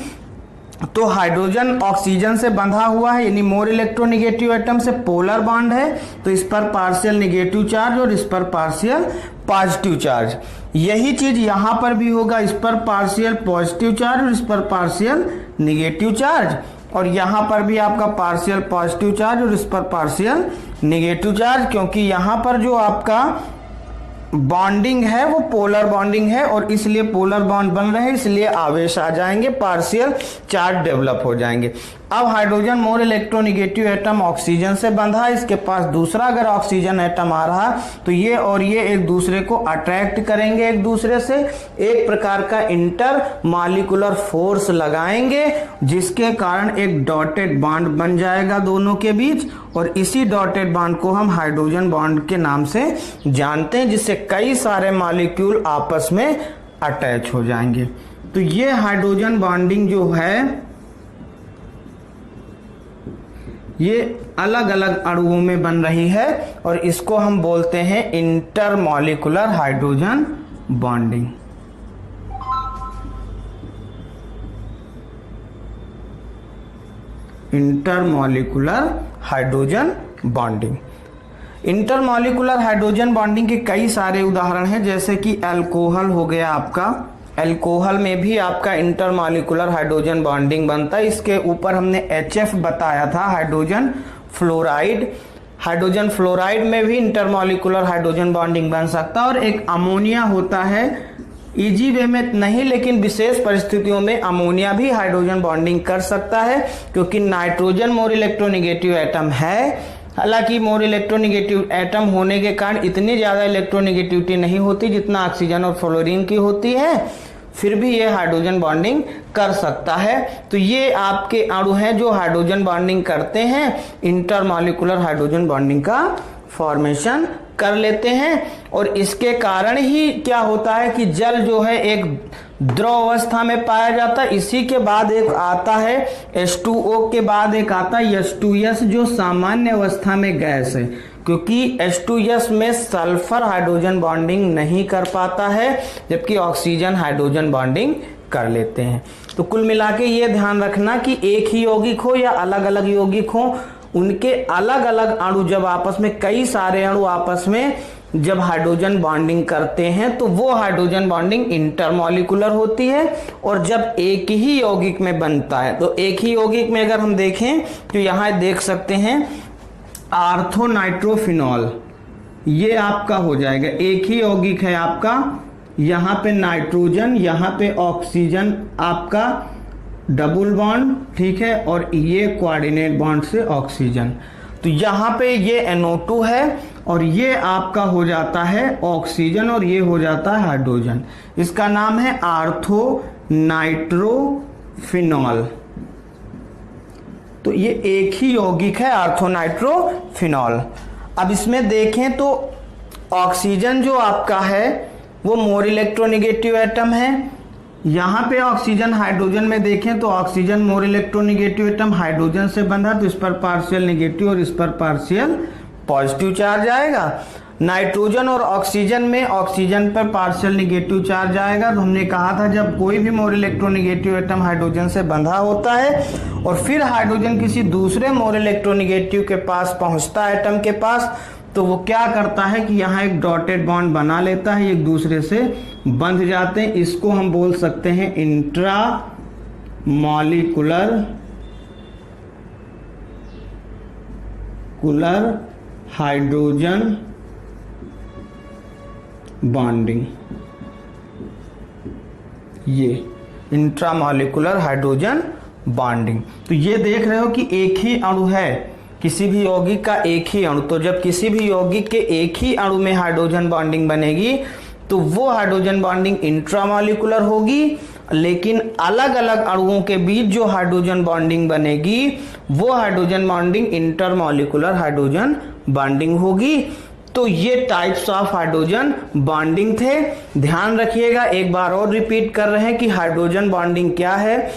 तो हाइड्रोजन ऑक्सीजन से बंधा हुआ है, यानी मोर इलेक्ट्रोनिगेटिव एटम से पोलर बॉन्ड है, तो इस पर पार्शियल नेगेटिव चार्ज और इस पर पार्शियल पॉजिटिव चार्ज। यही चीज यहां पर भी होगा, इस पर पार्शियल पॉजिटिव चार्ज और इस पर पार्शियल नेगेटिव चार्ज, और यहां पर भी आपका पार्शियल पॉजिटिव चार्ज और इस पर पार्शियल नेगेटिव चार्ज, क्योंकि यहां पर जो आपका बॉन्डिंग है वो पोलर बॉन्डिंग है और इसलिए पोलर बॉन्ड बन रहे हैं, इसलिए आवेश आ जाएंगे, पार्शियल चार्ज डेवलप हो जाएंगे। अब hydrogen more electronegative atom oxygen से बंधा है, इसके पास दूसरा अगर ऑक्सीजन एटम आ रहा तो ये और ये एक दूसरे को अट्रैक्ट करेंगे एक दूसरे से, एक प्रकार का इंटर मॉलिक्यूलर फोर्स लगाएंगे जिसके कारण एक डॉटेड बॉन्ड बन जाएगा दोनों के बीच, और इसी डॉटेड बॉन्ड को हम हाइड्रोजन बॉन्ड के नाम से जानते हैं, जिससे कई सारे मॉलिक्यूल आपस में अटैच हो जाएंगे। तो ये हाइड्रोजन बॉन्डिंग जो है ये अलग अलग अणुओं में बन रही है और इसको हम बोलते हैं intermolecular hydrogen bonding. Intermolecular hydrogen bonding. Intermolecular hydrogen bonding के कई सारे उदाहरण हैं, जैसे कि अल्कोहल हो गया आपका। अल्कोहल में भी आपका इंटरमॉलिक्यूलर हाइड्रोजन बॉन्डिंग बनता है। इसके ऊपर हमने HF बताया था, हाइड्रोजन फ्लोराइड। हाइड्रोजन फ्लोराइड में भी इंटरमॉलिक्यूलर हाइड्रोजन बॉन्डिंग बन सकता है। और एक अमोनिया होता है, इजी वे में नहीं लेकिन विशेष परिस्थितियों में अमोनिया भी हाइड्रोजन बॉन्डिंग कर सकता है, क्योंकि नाइट्रोजन मोर इलेक्ट्रोनिगेटिव एटम है। हालांकि मोर इलेक्ट्रोनिगेटिव एटम होने के कारण इतनी ज्यादा इलेक्ट्रोनिगेटिविटी नहीं होती जितना ऑक्सीजन और फ्लोरीन की होती है, फिर भी ये हाइड्रोजन बॉन्डिंग कर सकता है। तो ये आपके अणु हैं जो हाइड्रोजन बॉन्डिंग करते हैं, इंटरमॉलिक्यूलर हाइड्रोजन बॉन्डिंग का फॉर्मेशन कर लेते हैं। और इसके कारण ही क्या होता है कि जल जो है एक द्रव अवस्था में पाया जाता है। इसी के बाद एक आता है H2O के बाद एक आता है H2S जो सामान्य अवस्था में गैस है, क्योंकि H2S में सल्फर हाइड्रोजन बॉन्डिंग नहीं कर पाता है, जबकि ऑक्सीजन हाइड्रोजन बॉन्डिंग कर लेते हैं। तो कुल मिला के ये ध्यान रखना कि एक ही यौगिक हो या अलग अलग यौगिक हो, उनके अलग अलग अणु जब आपस में, कई सारे अणु आपस में जब हाइड्रोजन बॉन्डिंग करते हैं तो वो हाइड्रोजन बॉन्डिंग इंटरमॉलिक्यूलर होती है। और जब एक ही यौगिक में बनता है, तो एक ही यौगिक में अगर हम देखें तो यहां देख सकते हैं आर्थोनाइट्रोफिनॉल, ये आपका हो जाएगा। एक ही यौगिक है आपका, यहां पे नाइट्रोजन, यहां पे ऑक्सीजन आपका डबल बॉन्ड, ठीक है, और ये कोऑर्डिनेट बॉन्ड से ऑक्सीजन। तो यहां पे ये NO2 है और ये आपका हो जाता है ऑक्सीजन और ये हो जाता है हाइड्रोजन। इसका नाम है आर्थोनाइट्रोफिनॉल। तो ये एक ही यौगिक है आर्थोनाइट्रोफिनॉल। अब इसमें देखें तो ऑक्सीजन जो आपका है वो मोर इलेक्ट्रोनिगेटिव एटम है। यहां पे ऑक्सीजन हाइड्रोजन में देखें तो oxygen more electronegative atom hydrogen से बंधा, तो इस पर पार्शियल नेगेटिव और इस पर पार्शियल पॉजिटिव चार्ज आएगा। नाइट्रोजन और ऑक्सीजन में ऑक्सीजन पर पार्शियल नेगेटिव चार्ज आएगा। तो हमने कहा था जब कोई भी मोर इलेक्ट्रोनिगेटिव एटम हाइड्रोजन से बंधा होता है और फिर हाइड्रोजन किसी दूसरे मोर इलेक्ट्रोनिगेटिव के पास पहुंचता है, एटम के पास, तो वो क्या करता है कि यहाँ एक डॉटेड बॉन्ड बना लेता है, एक दूसरे से बंध जाते हैं। इसको हम बोल सकते हैं इंट्रा मॉलिक्यूलर हाइड्रोजन बॉन्डिंग। ये इंट्रामॉलिक्यूलर हाइड्रोजन बॉन्डिंग। तो ये देख रहे हो कि एक ही अणु है, किसी भी यौगिक का एक ही अणु। तो जब किसी भी यौगिक के एक ही अणु में हाइड्रोजन बॉन्डिंग बनेगी तो वो हाइड्रोजन बॉन्डिंग इंट्रामॉलिक्यूलर होगी, लेकिन अलग अलग अणुओं के बीच जो हाइड्रोजन बॉन्डिंग बनेगी वो hydrogen bonding intermolecular hydrogen bonding होगी। तो ये टाइप्स ऑफ हाइड्रोजन बॉन्डिंग थे। ध्यान रखिएगा, एक बार और रिपीट कर रहे हैं कि हाइड्रोजन बॉन्डिंग क्या है।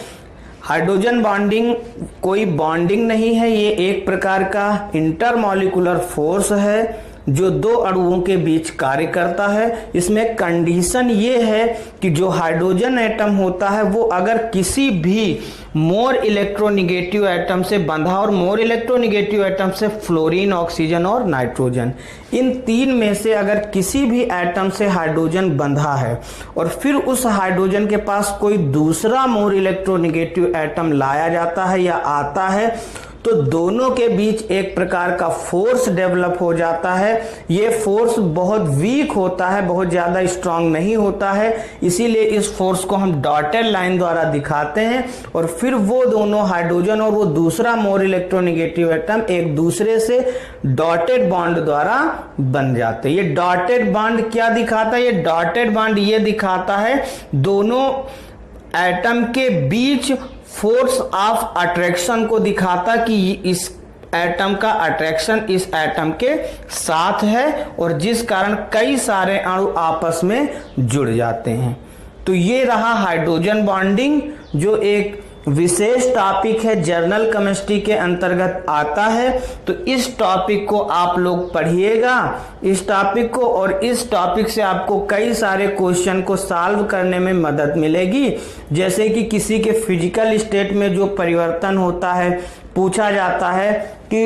हाइड्रोजन बॉन्डिंग कोई बॉन्डिंग नहीं है, ये एक प्रकार का इंटरमॉलिक्यूलर फोर्स है जो दो अणुओं के बीच कार्य करता है। इसमें कंडीशन ये है कि जो हाइड्रोजन एटम होता है वो अगर किसी भी मोर इलेक्ट्रोनिगेटिव एटम से बंधा, और मोर इलेक्ट्रोनिगेटिव एटम से फ्लोरीन, ऑक्सीजन और नाइट्रोजन, इन तीन में से अगर किसी भी एटम से हाइड्रोजन बंधा है और फिर उस हाइड्रोजन के पास कोई दूसरा मोर इलेक्ट्रोनिगेटिव एटम लाया जाता है या आता है, तो दोनों के बीच एक प्रकार का फोर्स डेवलप हो जाता है। ये फोर्स बहुत वीक होता है, बहुत ज्यादा स्ट्रांग नहीं होता है, इसीलिए इस फोर्स को हम डॉटेड लाइन द्वारा दिखाते हैं। और फिर वो दोनों हाइड्रोजन और वो दूसरा मोर इलेक्ट्रोनिगेटिव एटम एक दूसरे से डॉटेड बॉन्ड द्वारा बन जाते हैं। ये डॉटेड बॉन्ड क्या दिखाता है? ये डॉटेड बॉन्ड ये दिखाता है दोनों एटम के बीच फोर्स ऑफ अट्रैक्शन को दिखाता कि इस एटम का अट्रैक्शन इस एटम के साथ है और जिस कारण कई सारे अणु आपस में जुड़ जाते हैं। तो ये रहा हाइड्रोजन बॉन्डिंग जो एक विशेष टॉपिक है, जर्नल केमिस्ट्री के अंतर्गत आता है। तो इस टॉपिक को आप लोग पढ़िएगा, इस टॉपिक को, और इस टॉपिक से आपको कई सारे क्वेश्चन को सॉल्व करने में मदद मिलेगी। जैसे कि किसी के फिजिकल स्टेट में जो परिवर्तन होता है, पूछा जाता है कि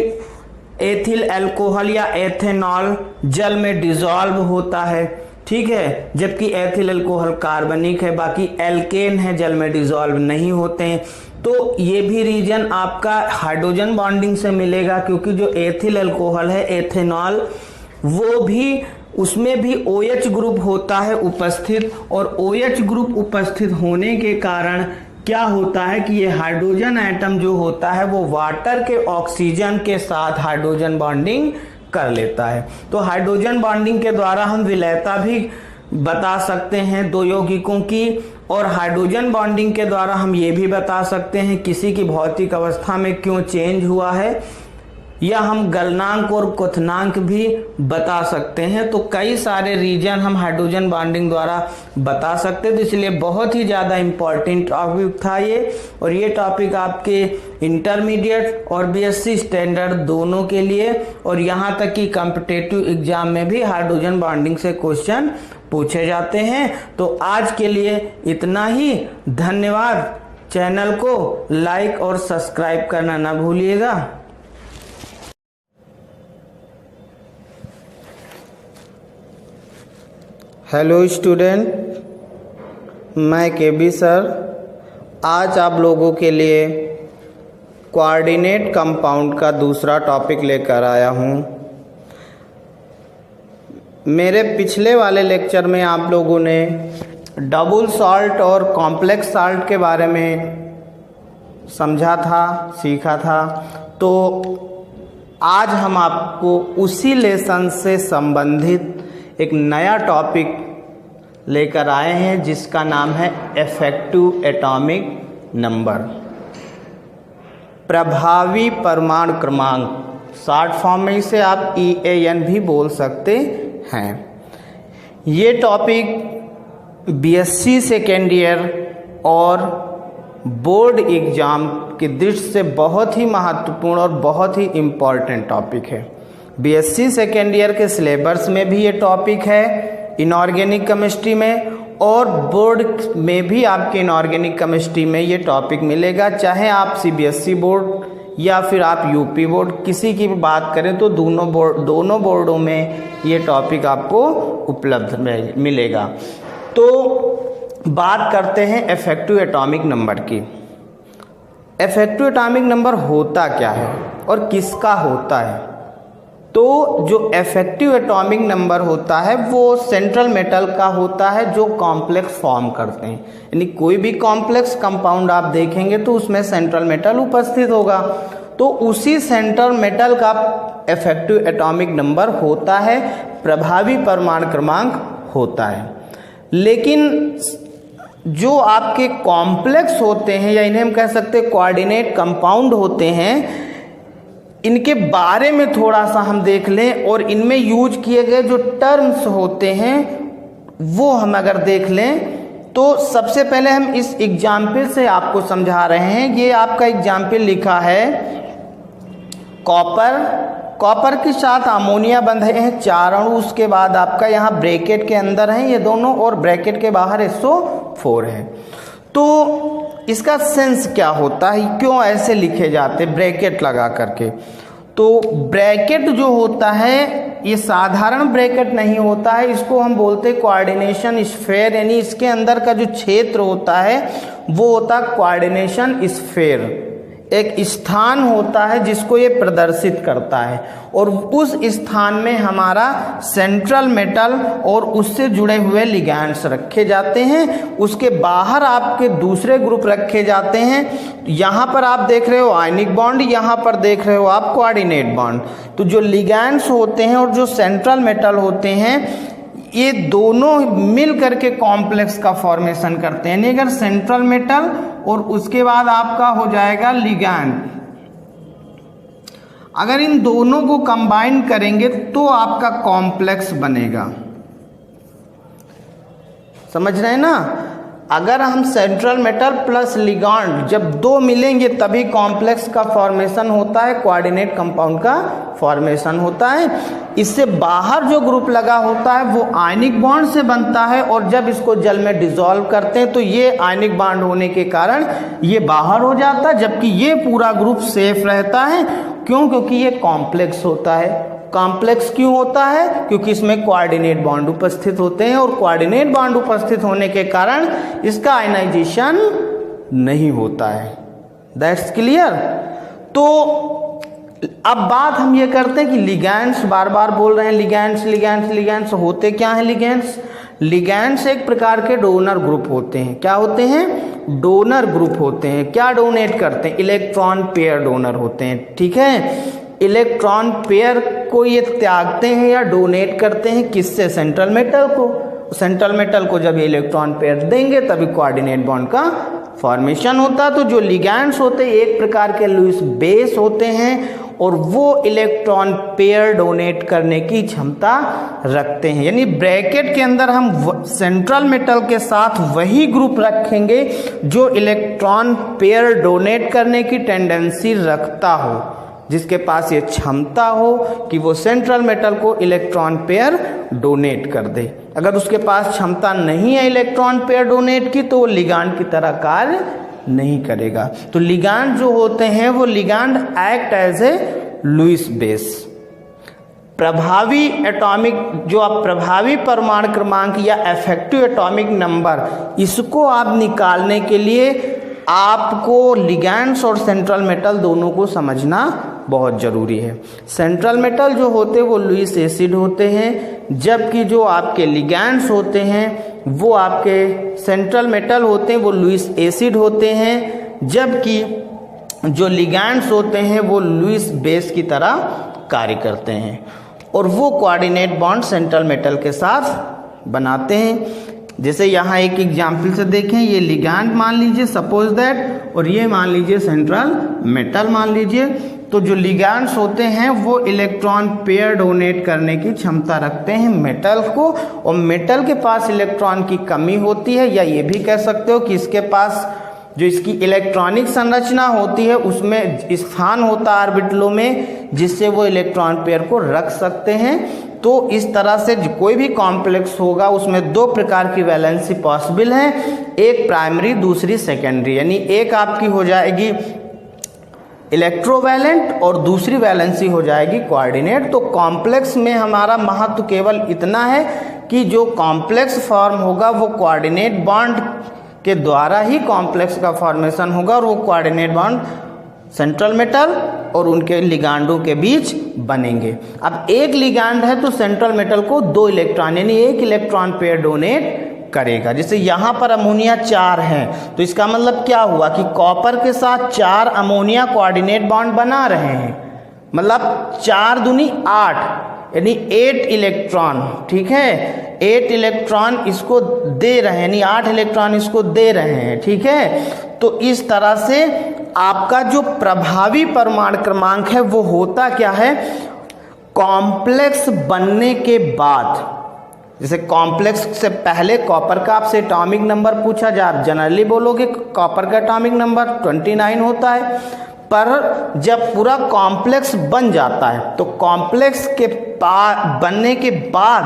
एथिल अल्कोहल या एथेनॉल जल में डिसॉल्व होता है, ठीक है, जबकि एथिल अल्कोहल कार्बनिक है, बाकी एल्केन है, जल में डिसॉल्व नहीं होते हैं। तो ये भी रीजन आपका हाइड्रोजन बॉन्डिंग से मिलेगा, क्योंकि जो एथिल अल्कोहल है, एथेनॉल, वो भी, उसमें भी OH ग्रुप होता है उपस्थित, और OH ग्रुप उपस्थित होने के कारण क्या होता है कि ये हाइड्रोजन एटम जो होता है वो वाटर के ऑक्सीजन के साथ हाइड्रोजन बॉन्डिंग कर लेता है। तो हाइड्रोजन बॉन्डिंग के द्वारा हम विलयता भी बता सकते हैं दो यौगिकों की, और हाइड्रोजन बॉन्डिंग के द्वारा हम ये भी बता सकते हैं किसी की भौतिक अवस्था में क्यों चेंज हुआ है, या हम गलनांक और क्वथनांक भी बता सकते हैं। तो कई सारे रीजन हम हाइड्रोजन बॉन्डिंग द्वारा बता सकते हैं। तो इसलिए बहुत ही ज़्यादा इम्पॉर्टेंट टॉपिक था ये, और ये टॉपिक आपके इंटरमीडिएट और BSc स्टैंडर्ड दोनों के लिए, और यहाँ तक कि कॉम्पिटिटिव एग्जाम में भी हाइड्रोजन बॉन्डिंग से क्वेश्चन पूछे जाते हैं। तो आज के लिए इतना ही, धन्यवाद। चैनल को लाइक और सब्सक्राइब करना ना भूलिएगा। हेलो स्टूडेंट, मैं KB सर आज आप लोगों के लिए कोऑर्डिनेट कंपाउंड का दूसरा टॉपिक लेकर आया हूँ। मेरे पिछले वाले लेक्चर में आप लोगों ने डबल सॉल्ट और कॉम्प्लेक्स सॉल्ट के बारे में समझा था, सीखा था। तो आज हम आपको उसी लेसन से संबंधित एक नया टॉपिक लेकर आए हैं, जिसका नाम है इफेक्टिव एटॉमिक नंबर, प्रभावी परमाणु क्रमांक। शॉर्ट फॉर्म में इसे आप EAN भी बोल सकते हैं। ये टॉपिक BSc सेकेंड ईयर और बोर्ड एग्जाम की दृष्टि से बहुत ही महत्वपूर्ण और बहुत ही इम्पॉर्टेंट टॉपिक है। BSc सेकेंड ईयर के सिलेबस में भी ये टॉपिक है इनऑर्गेनिक केमिस्ट्री में, और बोर्ड में भी आपके इनऑर्गेनिक केमिस्ट्री में ये टॉपिक मिलेगा। चाहे आप CBSE बोर्ड या फिर आप UP बोर्ड, किसी की भी बात करें तो दोनों बोर्डों में ये टॉपिक आपको उपलब्ध मिलेगा। तो बात करते हैं इफेक्टिव एटॉमिक नंबर की। इफेक्टिव एटॉमिक नंबर होता क्या है और किसका होता है? तो जो इफेक्टिव एटॉमिक नंबर होता है वो सेंट्रल मेटल का होता है जो कॉम्प्लेक्स फॉर्म करते हैं। यानी कोई भी कॉम्प्लेक्स कंपाउंड आप देखेंगे तो उसमें सेंट्रल मेटल उपस्थित होगा, तो उसी सेंट्रल मेटल का इफेक्टिव एटॉमिक नंबर होता है, प्रभावी परमाणु क्रमांक होता है। लेकिन जो आपके कॉम्प्लेक्स होते हैं, या इन्हें हम कह सकते हैं कोऑर्डिनेट कंपाउंड होते हैं, इनके बारे में थोड़ा सा हम देख लें, और इनमें यूज किए गए जो टर्म्स होते हैं वो हम अगर देख लें तो सबसे पहले हम इस एग्जाम्पल से आपको समझा रहे हैं। ये आपका एग्जाम्पल लिखा है कॉपर के साथ अमोनिया बंधे हैं 4 अणु, उसके बाद आपका यहाँ ब्रैकेट के अंदर हैं ये दोनों, और ब्रैकेट के बाहर SO4 है। तो इसका सेंस क्या होता है, क्यों ऐसे लिखे जाते ब्रैकेट लगा करके? तो ब्रैकेट जो होता है ये साधारण ब्रैकेट नहीं होता है, इसको हम बोलते हैं कोऑर्डिनेशन स्फीयर, यानी इसके अंदर का जो क्षेत्र होता है वो होता है कोऑर्डिनेशन स्फीयर। एक स्थान होता है जिसको ये प्रदर्शित करता है, और उस स्थान में हमारा सेंट्रल मेटल और उससे जुड़े हुए लिगैंड्स रखे जाते हैं। उसके बाहर आपके दूसरे ग्रुप रखे जाते हैं। यहाँ पर आप देख रहे हो आयनिक बॉन्ड, यहाँ पर देख रहे हो आप कोऑर्डिनेट बॉन्ड। तो जो लिगैंड्स होते हैं और जो सेंट्रल मेटल होते हैं ये दोनों मिल करके कॉम्प्लेक्स का फॉर्मेशन करते हैं। यानी अगर सेंट्रल मेटल और उसके बाद आपका हो जाएगा लिगैंड, अगर इन दोनों को कंबाइन करेंगे तो आपका कॉम्प्लेक्स बनेगा। समझ रहे हैं ना? अगर हम सेंट्रल मेटल प्लस लिगांड जब दो मिलेंगे तभी कॉम्प्लेक्स का फॉर्मेशन होता है, कोऑर्डिनेट कंपाउंड का फॉर्मेशन होता है। इससे बाहर जो ग्रुप लगा होता है वो आयनिक बॉन्ड से बनता है और जब इसको जल में डिसॉल्व करते हैं तो ये आयनिक बॉन्ड होने के कारण ये बाहर हो जाता है, जबकि ये पूरा ग्रुप सेफ रहता है। क्यों? क्योंकि ये कॉम्प्लेक्स होता है। कॉम्प्लेक्स क्यों होता है? क्योंकि इसमें कोऑर्डिनेट बॉन्ड उपस्थित होते हैं और कोऑर्डिनेट बॉन्ड उपस्थित होने के कारण इसका आयनाइजेशन नहीं होता है। That's clear. तो अब बात हम ये करते हैं कि लिगैंड्स, बार बार बोल रहे हैं लिगैंड्स लिगैंड्स लिगैंड्स, होते क्या हैं लिगैंड्स? लिगैंड्स एक प्रकार के डोनर ग्रुप होते हैं। क्या होते हैं? डोनर ग्रुप होते हैं। क्या डोनेट करते हैं? इलेक्ट्रॉन पेयर डोनर होते हैं। ठीक है, इलेक्ट्रॉन पेयर को ये त्यागते हैं या डोनेट करते हैं, किससे? सेंट्रल मेटल को। सेंट्रल मेटल को जब ये इलेक्ट्रॉन पेयर देंगे तभी कोऑर्डिनेट बॉन्ड का फॉर्मेशन होता है। तो जो लिगैंड्स होते हैं एक प्रकार के लुईस बेस होते हैं और वो इलेक्ट्रॉन पेयर डोनेट करने की क्षमता रखते हैं। यानी ब्रैकेट के अंदर हम सेंट्रल मेटल के साथ वही ग्रुप रखेंगे जो इलेक्ट्रॉन पेयर डोनेट करने की टेंडेंसी रखता हो, जिसके पास ये क्षमता हो कि वो सेंट्रल मेटल को इलेक्ट्रॉन पेयर डोनेट कर दे। अगर उसके पास क्षमता नहीं है इलेक्ट्रॉन पेयर डोनेट की तो वो लिगांड की तरह कार्य नहीं करेगा। तो लिगांड जो होते हैं वो ligand act as a Lewis base. प्रभावी एटॉमिक जो आप प्रभावी परमाणु क्रमांक या इफेक्टिव एटॉमिक नंबर, इसको आप निकालने के लिए आपको लिगैंड्स और सेंट्रल मेटल दोनों को समझना बहुत ज़रूरी है। सेंट्रल मेटल जो होते हैं वो लुईस एसिड होते हैं, जबकि जो आपके लिगैंड्स होते हैं वो आपके सेंट्रल मेटल होते हैं वो लुईस एसिड होते हैं, जबकि जो लिगैंड्स होते हैं वो लुईस बेस की तरह कार्य करते हैं और वो कोऑर्डिनेट बॉन्ड सेंट्रल मेटल के साथ बनाते हैं। जैसे यहाँ एक एग्जाम्पल से देखें, ये लिगैंड मान लीजिए सपोज दैट, और ये मान लीजिए सेंट्रल मेटल मान लीजिए। तो जो लिगैंड्स होते हैं वो इलेक्ट्रॉन पेयर डोनेट करने की क्षमता रखते हैं मेटल को, और मेटल के पास इलेक्ट्रॉन की कमी होती है, या ये भी कह सकते हो कि इसके पास जो इसकी इलेक्ट्रॉनिक संरचना होती है उसमें स्थान होता है ऑर्बिटलों में, जिससे वो इलेक्ट्रॉन पेयर को रख सकते हैं। तो इस तरह से कोई भी कॉम्प्लेक्स होगा उसमें दो प्रकार की वैलेंसी पॉसिबल है, एक प्राइमरी दूसरी सेकेंडरी। यानी एक आपकी हो जाएगी इलेक्ट्रोवैलेंट और दूसरी वैलेंसी हो जाएगी कोऑर्डिनेट। तो कॉम्प्लेक्स में हमारा महत्व केवल इतना है कि जो कॉम्प्लेक्स फॉर्म होगा वो कोऑर्डिनेट बॉन्ड के द्वारा ही कॉम्प्लेक्स का फॉर्मेशन होगा, और वो कोऑर्डिनेट बॉन्ड सेंट्रल मेटल और उनके लिगांडों के बीच बनेंगे। अब एक लिगांड है तो सेंट्रल मेटल को दो इलेक्ट्रॉन यानी एक इलेक्ट्रॉन पेयर डोनेट करेगा। जैसे यहाँ पर अमोनिया 4 हैं तो इसका मतलब क्या हुआ कि कॉपर के साथ 4 अमोनिया कोऑर्डिनेट बॉन्ड बना रहे हैं, मतलब 4 दूनी 8 यानी 8 इलेक्ट्रॉन। ठीक है, 8 इलेक्ट्रॉन इसको दे रहे हैं, यानी 8 इलेक्ट्रॉन इसको दे रहे हैं। ठीक है, तो इस तरह से आपका जो प्रभावी परमाणु क्रमांक है वो होता क्या है, कॉम्प्लेक्स बनने के बाद। जैसे कॉम्प्लेक्स से पहले कॉपर का आपसे एटॉमिक नंबर पूछा जाए, आप जनरली बोलोगे कॉपर का एटॉमिक नंबर 29 होता है, पर जब पूरा कॉम्प्लेक्स बन जाता है तो कॉम्प्लेक्स के बनने के बाद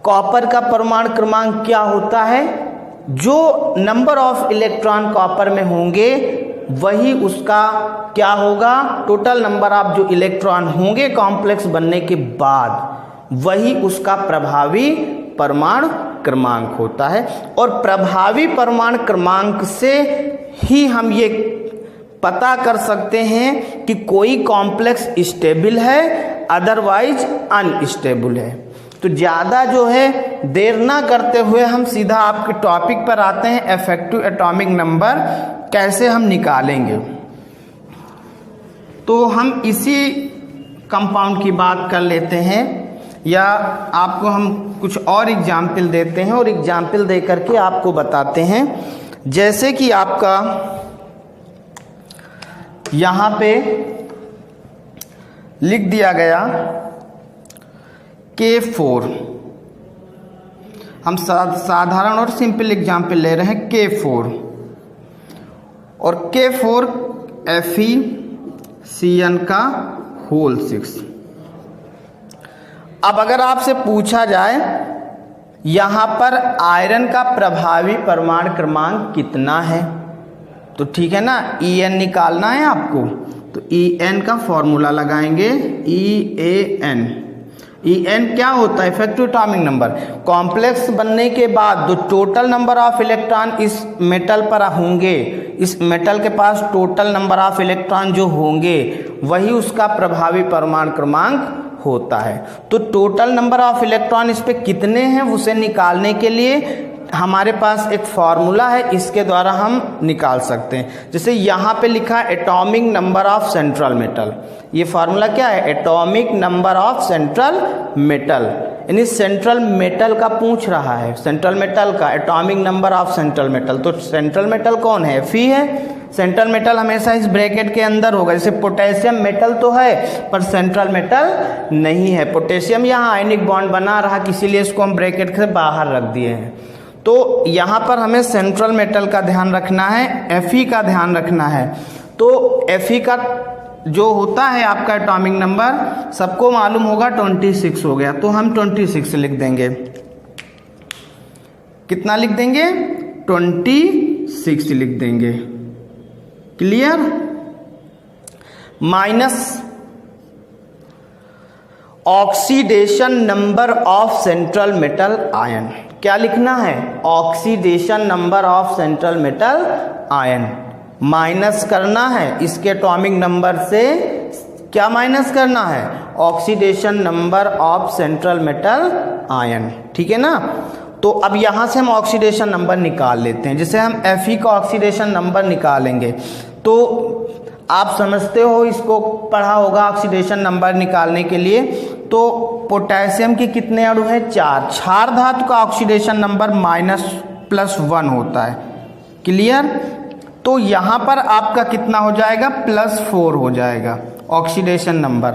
कॉपर का परमाणु क्रमांक क्या होता है, जो नंबर ऑफ इलेक्ट्रॉन कॉपर में होंगे वही उसका क्या होगा, टोटल नंबर ऑफ जो इलेक्ट्रॉन होंगे कॉम्प्लेक्स बनने के बाद वही उसका प्रभावी परमाणु क्रमांक होता है। और प्रभावी परमाणु क्रमांक से ही हम ये पता कर सकते हैं कि कोई कॉम्प्लेक्स स्टेबल है अदरवाइज अनस्टेबल है। तो ज़्यादा जो है देर ना करते हुए हम सीधा आपके टॉपिक पर आते हैं, इफेक्टिव एटॉमिक नंबर कैसे हम निकालेंगे। तो हम इसी कंपाउंड की बात कर लेते हैं, या आपको हम कुछ और एग्जाम्पल देते हैं और एग्जाम्पल दे करके आपको बताते हैं। जैसे कि आपका यहाँ पे लिख दिया गया K4, हम साधारण और सिंपल एग्जाम्पल ले रहे हैं K4 और K4 FeCN का होल 6। अब अगर आपसे पूछा जाए यहाँ पर आयरन का प्रभावी परमाणु क्रमांक कितना है, तो ठीक है ना, En निकालना है आपको, तो En का फॉर्मूला लगाएंगे En क्या होता है, इफेक्टिव एटॉमिक नंबर। कॉम्प्लेक्स बनने के बाद जो टोटल नंबर ऑफ इलेक्ट्रॉन इस मेटल पर होंगे, इस मेटल के पास टोटल नंबर ऑफ इलेक्ट्रॉन जो होंगे वही उसका प्रभावी परमाणु क्रमांक होता है। तो टोटल नंबर ऑफ इलेक्ट्रॉन इस पे कितने हैं उसे निकालने के लिए हमारे पास एक फॉर्मूला है, इसके द्वारा हम निकाल सकते हैं। जैसे यहाँ पे लिखा है atomic number of central metal, ये फॉर्मूला क्या है, atomic number of central metal, यानी सेंट्रल मेटल का पूछ रहा है, सेंट्रल मेटल का atomic number of central metal. तो सेंट्रल मेटल कौन है, Fe है। सेंट्रल मेटल हमेशा इस ब्रैकेट के अंदर होगा, जैसे पोटेशियम मेटल तो है पर सेंट्रल मेटल नहीं है। पोटेशियम यहाँ आयनिक बॉन्ड बना रहा, इसीलिए इसको हम ब्रैकेट से बाहर रख दिए हैं। तो यहाँ पर हमें सेंट्रल मेटल का ध्यान रखना है, Fe का ध्यान रखना है। तो Fe का जो होता है आपका एटॉमिक नंबर सबको मालूम होगा 26 हो गया, तो हम 26 लिख देंगे। कितना लिख देंगे, 26 लिख देंगे। Clear. Minus oxidation number of central metal ion, क्या लिखना है, oxidation number of central metal ion minus करना है इसके एटॉमिक नंबर से। क्या माइनस करना है, oxidation number of central metal ion, ठीक है ना। तो अब यहां से हम ऑक्सीडेशन नंबर निकाल लेते हैं। जैसे हम Fe का ऑक्सीडेशन नंबर निकालेंगे तो आप समझते हो, इसको पढ़ा होगा ऑक्सीडेशन नंबर निकालने के लिए। तो पोटेशियम के कितने अणु हैं, 4। क्षार धातु का ऑक्सीडेशन नंबर -+1 होता है। क्लियर। तो यहां पर आपका कितना हो जाएगा, +4 हो जाएगा ऑक्सीडेशन नंबर।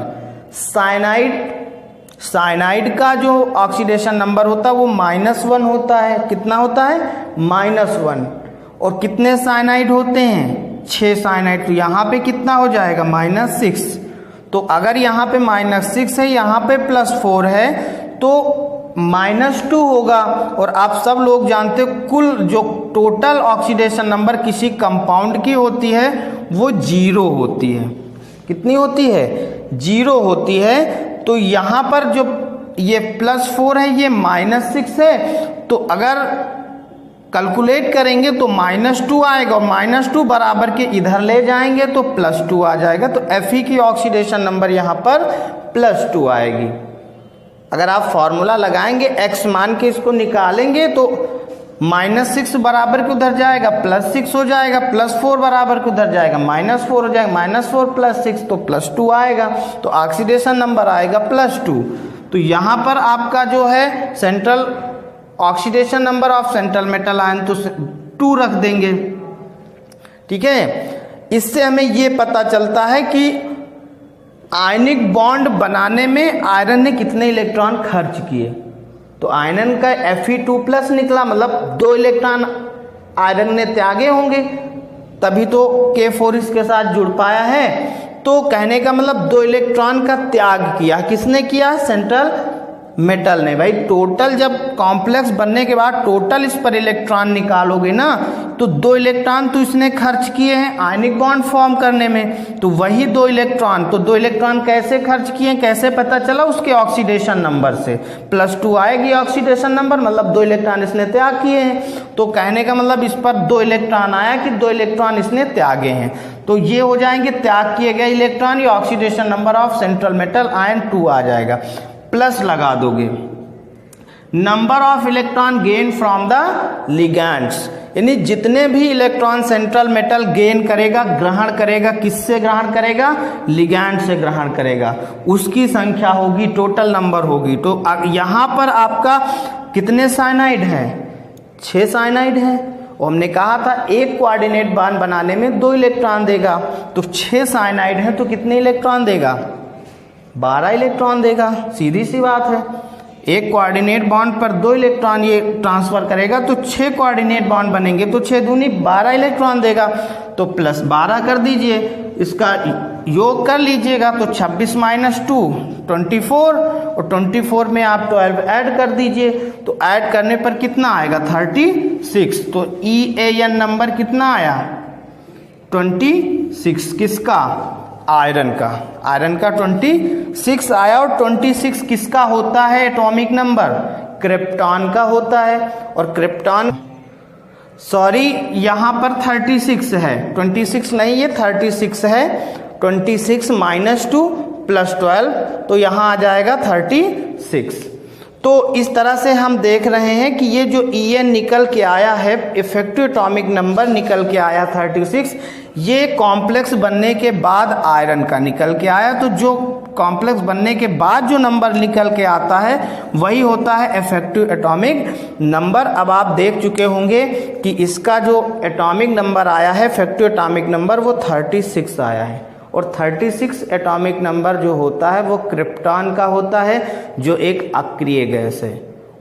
साइनाइड का जो ऑक्सीडेशन नंबर होता है वो -1 होता है। कितना होता है, -1। और कितने साइनाइड होते हैं, 6 साइनाइड। तो यहाँ पे कितना हो जाएगा, -6। तो अगर यहाँ पे -6 है, यहाँ पे +4 है, तो -2 होगा। और आप सब लोग जानते हो कुल जो टोटल ऑक्सीडेशन नंबर किसी कंपाउंड की होती है वो 0 होती है। कितनी होती है, 0 होती है। तो यहाँ पर जो ये +4 है, ये -6 है, तो अगर कैलकुलेट करेंगे तो -2 आएगा, और -2 बराबर के इधर ले जाएंगे तो +2 आ जाएगा। तो Fe की ऑक्सीडेशन नंबर यहाँ पर +2 आएगी। अगर आप फॉर्मूला लगाएंगे, x मान के इसको निकालेंगे तो -6 बराबर के उधर जाएगा, +6 हो जाएगा, +4 बराबर के उधर जाएगा, -4 हो जाएगा, -4 + 6 तो +2 आएगा। तो ऑक्सीडेशन नंबर आएगा +2। तो यहाँ पर आपका जो है central oxidation number of central metal ion तो 2 रख देंगे, ठीक है। इससे हमें ये पता चलता है कि आयनिक बॉन्ड बनाने में आयरन ने कितने इलेक्ट्रॉन खर्च किए। तो आयरन का Fe2+ निकला, मतलब 2 इलेक्ट्रॉन आयरन ने त्यागे होंगे, तभी तो K4 इसके साथ जुड़ पाया है। तो कहने का मतलब 2 इलेक्ट्रॉन का त्याग किया, किसने किया, सेंट्रल मेटल ने। भाई टोटल जब कॉम्प्लेक्स बनने के बाद टोटल इस पर इलेक्ट्रॉन निकालोगे ना, तो 2 इलेक्ट्रॉन तो इसने खर्च किए हैं आयनिक बॉन्ड फॉर्म करने में। तो वही 2 इलेक्ट्रॉन, तो 2 इलेक्ट्रॉन कैसे खर्च किए, कैसे पता चला, उसके ऑक्सीडेशन नंबर से। +2 आएगी ऑक्सीडेशन नंबर, मतलब 2 इलेक्ट्रॉन इसने त्याग किए हैं। तो कहने का मतलब इस पर 2 इलेक्ट्रॉन आया कि 2 इलेक्ट्रॉन इसने त्यागे हैं। तो ये हो जाएंगे त्याग किए गए इलेक्ट्रॉन, ये oxidation number of central metal ion 2 आ जाएगा। प्लस लगा दोगे number of electron gain from the ligands, यानी जितने भी इलेक्ट्रॉन सेंट्रल मेटल गेन करेगा, ग्रहण करेगा, किससे ग्रहण करेगा, लिगैंड से ग्रहण करेगा, उसकी संख्या होगी, टोटल नंबर होगी। तो यहाँ पर आपका कितने साइनाइड हैं, 6 साइनाइड हैं। और हमने कहा था एक कोऑर्डिनेट बॉन्ड बनाने में 2 इलेक्ट्रॉन देगा, तो 6 साइनाइड हैं तो कितने इलेक्ट्रॉन देगा, 12 इलेक्ट्रॉन देगा। सीधी सी बात है, एक कोऑर्डिनेट बॉन्ड पर 2 इलेक्ट्रॉन ये ट्रांसफर करेगा तो 6 कोऑर्डिनेट बॉन्ड बनेंगे, तो 6 दूनी 12 इलेक्ट्रॉन देगा, तो प्लस 12 कर दीजिए, इसका योग कर लीजिएगा, तो 26 माइनस 2 24, और 24 में आप 12 ऐड कर दीजिए, तो ऐड करने पर कितना आएगा 36। तो EAN नंबर कितना आया 26, किसका, आयरन का, आयरन का 26 आया। और 26 किसका होता है एटॉमिक नंबर, क्रिप्टॉन का होता है। और क्रिप्टॉन, सॉरी यहाँ पर 36 है, 26 नहीं ये 36 है, 26 माइनस 2 प्लस 12, तो यहाँ आ जाएगा 36। तो इस तरह से हम देख रहे हैं कि ये जो EN निकल के आया है, इफेक्टिव एटॉमिक नंबर निकल के आया 36, ये कॉम्प्लेक्स बनने के बाद आयरन का निकल के आया। तो जो कॉम्प्लेक्स बनने के बाद जो नंबर निकल के आता है वही होता है इफेक्टिव एटॉमिक नंबर। अब आप देख चुके होंगे कि इसका जो एटॉमिक नंबर आया है, इफेक्टिव एटॉमिक नंबर, वो 36 आया है। और 36 एटॉमिक नंबर जो होता है वो क्रिप्टॉन का होता है, जो एक अक्रिय गैस है।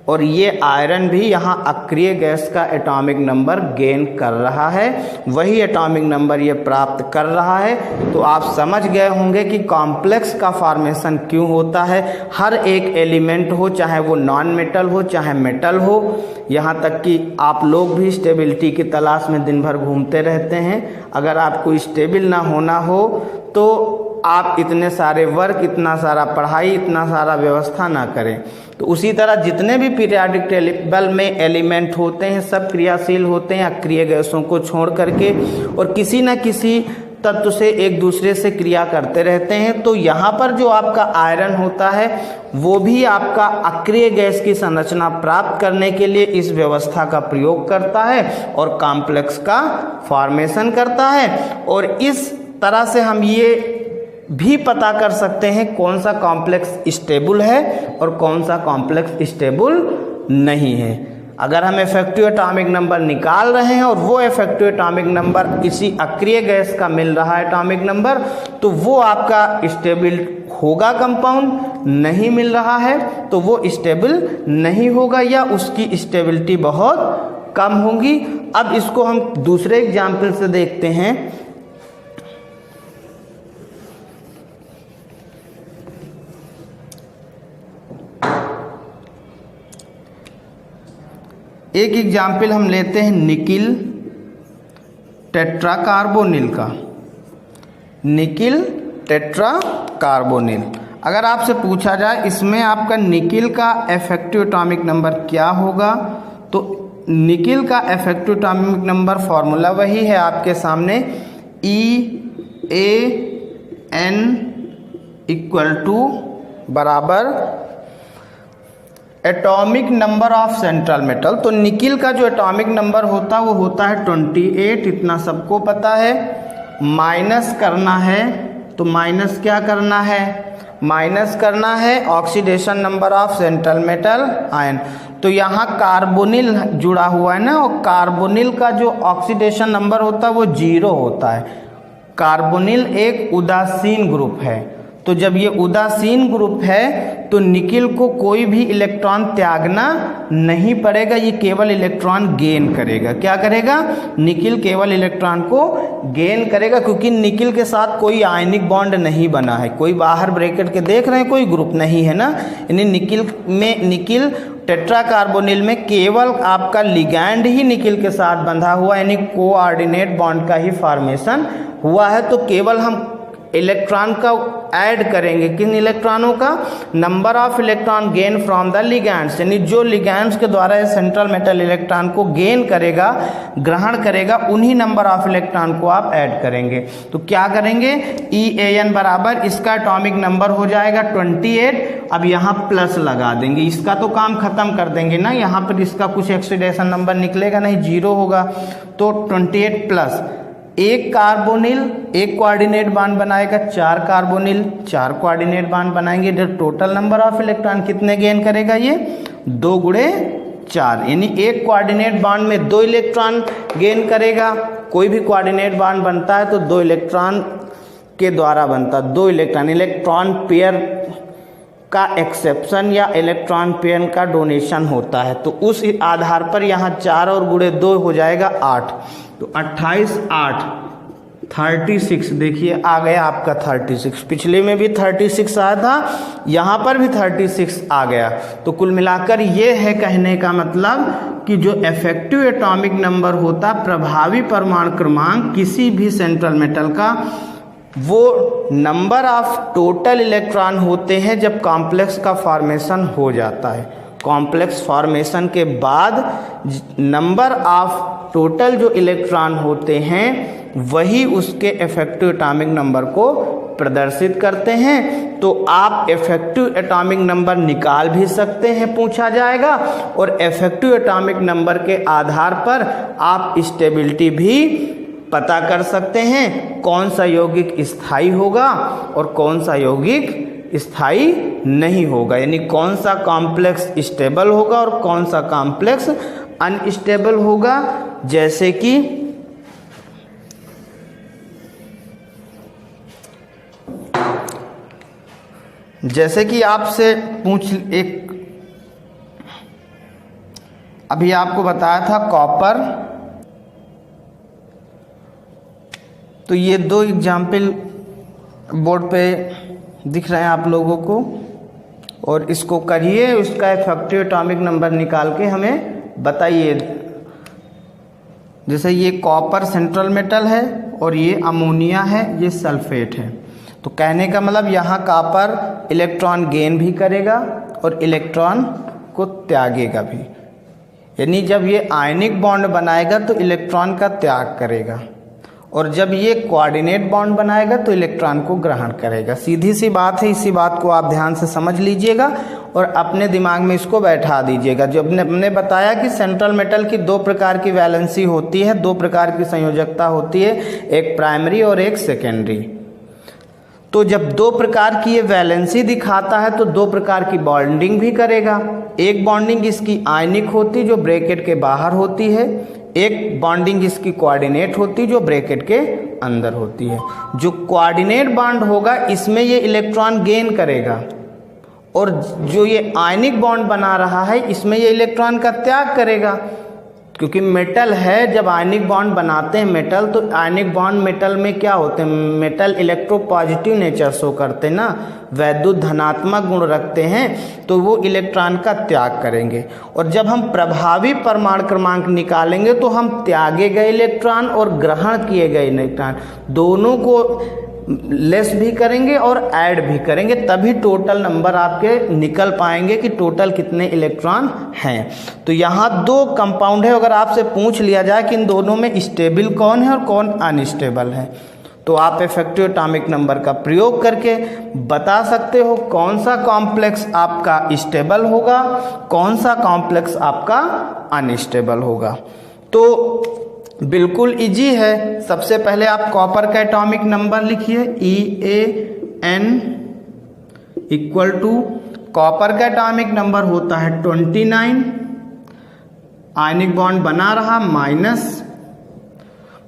और ये आयरन भी यहाँ अक्रिय गैस का एटॉमिक नंबर गेन कर रहा है, वही एटॉमिक नंबर ये प्राप्त कर रहा है। तो आप समझ गए होंगे कि कॉम्प्लेक्स का फॉर्मेशन क्यों होता है। हर एक एलिमेंट हो, चाहे वो नॉन मेटल हो चाहे मेटल हो, यहाँ तक कि आप लोग भी स्टेबिलिटी की तलाश में दिन भर घूमते रहते हैं। अगर आपको स्टेबल ना होना हो तो आप इतने सारे वर्क, इतना सारा पढ़ाई, इतना सारा व्यवस्था ना करें। तो उसी तरह जितने भी पीरियाडिक टेबल में एलिमेंट होते हैं सब क्रियाशील होते हैं अक्रिय गैसों को छोड़ करके, और किसी न किसी तत्व से एक दूसरे से क्रिया करते रहते हैं। तो यहाँ पर जो आपका आयरन होता है वो भी आपका अक्रिय गैस की संरचना प्राप्त करने के लिए इस व्यवस्था का प्रयोग करता है और कॉम्प्लेक्स का फॉर्मेशन करता है। और इस तरह से हम ये भी पता कर सकते हैं कौन सा कॉम्प्लेक्स स्टेबल है और कौन सा कॉम्प्लेक्स स्टेबल नहीं है। अगर हम इफेक्टिव एटॉमिक नंबर निकाल रहे हैं और वो इफेक्टिव एटॉमिक नंबर किसी अक्रिय गैस का मिल रहा है एटॉमिक नंबर, तो वो आपका स्टेबल होगा, कंपाउंड नहीं मिल रहा है तो वो स्टेबल नहीं होगा या उसकी स्टेबिलिटी बहुत कम होगी। अब इसको हम दूसरे एग्जाम्पल से देखते हैं। एक एग्जाम्पल हम लेते हैं निकिल टेट्राकार्बोनिल का, निकिल टेट्राकार्बोनिल। अगर आपसे पूछा जाए इसमें आपका निकिल का इफेक्टिव एटॉमिक नंबर क्या होगा, तो निकिल का इफेक्टिव एटॉमिक नंबर फॉर्मूला वही है आपके सामने, EAN बराबर atomic number of central metal. तो निकिल का जो एटॉमिक नंबर होता है वो होता है 28, इतना सबको पता है। माइनस करना है तो माइनस क्या करना है, माइनस करना है oxidation number of central metal ion. तो यहाँ कार्बोनिल जुड़ा हुआ है ना, और कार्बोनिल का जो ऑक्सीडेशन नंबर होता है वो 0 होता है। कार्बोनिल एक उदासीन ग्रुप है, तो जब ये उदासीन ग्रुप है तो निकिल को कोई भी इलेक्ट्रॉन त्यागना नहीं पड़ेगा, ये केवल इलेक्ट्रॉन गेन करेगा। क्या करेगा, निकिल केवल इलेक्ट्रॉन को गेन करेगा, क्योंकि निकिल के साथ कोई आयनिक बॉन्ड नहीं बना है, कोई बाहर ब्रैकेट के देख रहे हैं कोई ग्रुप नहीं है ना। यानी निकिल टेट्राकार्बोनिल में केवल आपका लिगैंड ही निकिल के साथ बंधा हुआ, यानी कोऑर्डिनेट बॉन्ड का ही फॉर्मेशन हुआ है। तो केवल हम इलेक्ट्रॉन का ऐड करेंगे, किन इलेक्ट्रॉनों का, number of electron gain from the ligands, यानी जो लिगैंड्स के द्वारा सेंट्रल मेटल इलेक्ट्रॉन को गेन करेगा, ग्रहण करेगा, उन्हीं नंबर ऑफ इलेक्ट्रॉन को आप ऐड करेंगे। तो क्या करेंगे, EAN बराबर इसका एटॉमिक नंबर हो जाएगा 28। अब यहाँ प्लस लगा देंगे, इसका तो काम खत्म कर देंगे ना, यहाँ पर इसका कुछ ऑक्सीडेशन नंबर निकलेगा नहीं, 0 होगा। तो 28 प्लस एक कार्बोनिल एक कोऑर्डिनेट बॉन्ड बनाएगा, 4 कार्बोनिल 4 कोऑर्डिनेट बॉन्ड बनाएंगे। टोटल नंबर ऑफ इलेक्ट्रॉन कितने गेन करेगा, ये 2 गुणे 4, यानी एक कोऑर्डिनेट बॉन्ड में 2 इलेक्ट्रॉन गेन करेगा। कोई भी कोऑर्डिनेट बॉन्ड बनता है तो 2 इलेक्ट्रॉन के द्वारा बनता है, 2 इलेक्ट्रॉन पेयर का एक्सेप्शन या इलेक्ट्रॉन पेयर का डोनेशन होता है। तो उस आधार पर यहाँ 4 और गुणे 2 हो जाएगा 8। तो 28 8 36, देखिए आ गया आपका 36। पिछले में भी 36 आया था, यहाँ पर भी 36 आ गया। तो कुल मिलाकर ये है कहने का मतलब कि जो इफेक्टिव एटॉमिक नंबर होता, प्रभावी परमाणु क्रमांक किसी भी सेंट्रल मेटल का, वो नंबर ऑफ टोटल इलेक्ट्रॉन होते हैं जब कॉम्प्लेक्स का फॉर्मेशन हो जाता है। कॉम्प्लेक्स फॉर्मेशन के बाद नंबर ऑफ टोटल जो इलेक्ट्रॉन होते हैं वही उसके इफेक्टिव एटॉमिक नंबर को प्रदर्शित करते हैं। तो आप इफेक्टिव एटॉमिक नंबर निकाल भी सकते हैं, पूछा जाएगा, और इफेक्टिव एटॉमिक नंबर के आधार पर आप स्टेबिलिटी भी पता कर सकते हैं, कौन सा यौगिक स्थायी होगा और कौन सा यौगिक स्थायी नहीं होगा, यानी कौन सा कॉम्प्लेक्स स्टेबल होगा और कौन सा कॉम्प्लेक्स अनस्टेबल होगा। जैसे कि आपसे अभी आपको बताया था कॉपर, तो ये 2 एग्जाम्पल बोर्ड पे दिख रहे हैं आप लोगों को, और इसको करिए, उसका इफेक्टिव एटॉमिक नंबर निकाल के हमें बताइए। जैसे ये कॉपर सेंट्रल मेटल है और ये अमोनिया है, ये सल्फेट है। तो कहने का मतलब यहाँ कॉपर इलेक्ट्रॉन गेन भी करेगा और इलेक्ट्रॉन को त्यागेगा भी, यानी जब ये आयनिक बॉन्ड बनाएगा तो इलेक्ट्रॉन का त्याग करेगा, और जब ये कोऑर्डिनेट बॉन्ड बनाएगा तो इलेक्ट्रॉन को ग्रहण करेगा। सीधी सी बात है, इसी बात को आप ध्यान से समझ लीजिएगा और अपने दिमाग में इसको बैठा दीजिएगा। जो हमने बताया कि सेंट्रल मेटल की 2 प्रकार की वैलेंसी होती है, 2 प्रकार की संयोजकता होती है, एक प्राइमरी और एक सेकेंडरी। तो जब 2 प्रकार की ये वैलेंसी दिखाता है तो 2 प्रकार की बॉन्डिंग भी करेगा। एक बॉन्डिंग इसकी आयनिक होती जो ब्रैकेट के बाहर होती है, एक बॉन्डिंग इसकी कोऑर्डिनेट होती जो ब्रैकेट के अंदर होती है। जो कोऑर्डिनेट बॉन्ड होगा इसमें ये इलेक्ट्रॉन गेन करेगा, और जो ये आयनिक बॉन्ड बना रहा है इसमें ये इलेक्ट्रॉन का त्याग करेगा। क्योंकि मेटल है, जब आयनिक बॉन्ड बनाते हैं मेटल, तो आयनिक बॉन्ड मेटल में क्या होते हैं, मेटल इलेक्ट्रोपॉजिटिव नेचर शो करते हैं ना, वैद्युत धनात्मक गुण रखते हैं, तो वो इलेक्ट्रॉन का त्याग करेंगे। और जब हम प्रभावी परमाणु क्रमांक निकालेंगे तो हम त्यागे गए इलेक्ट्रॉन और ग्रहण किए गए इलेक्ट्रॉन दोनों को लेस भी करेंगे और ऐड भी करेंगे, तभी टोटल नंबर आपके निकल पाएंगे कि टोटल कितने इलेक्ट्रॉन हैं। तो यहाँ 2 कंपाउंड है, अगर आपसे पूछ लिया जाए कि इन दोनों में स्टेबल कौन है और कौन अनस्टेबल है, तो आप इफेक्टिव एटॉमिक नंबर का प्रयोग करके बता सकते हो कौन सा कॉम्प्लेक्स आपका स्टेबल होगा, कौन सा कॉम्प्लेक्स आपका अनस्टेबल होगा। तो बिल्कुल इजी है। सबसे पहले आप कॉपर का एटॉमिक नंबर लिखिए, EAN इक्वल टू, कॉपर का एटॉमिक नंबर होता है 29, आयनिक बॉन्ड बना रहा माइनस,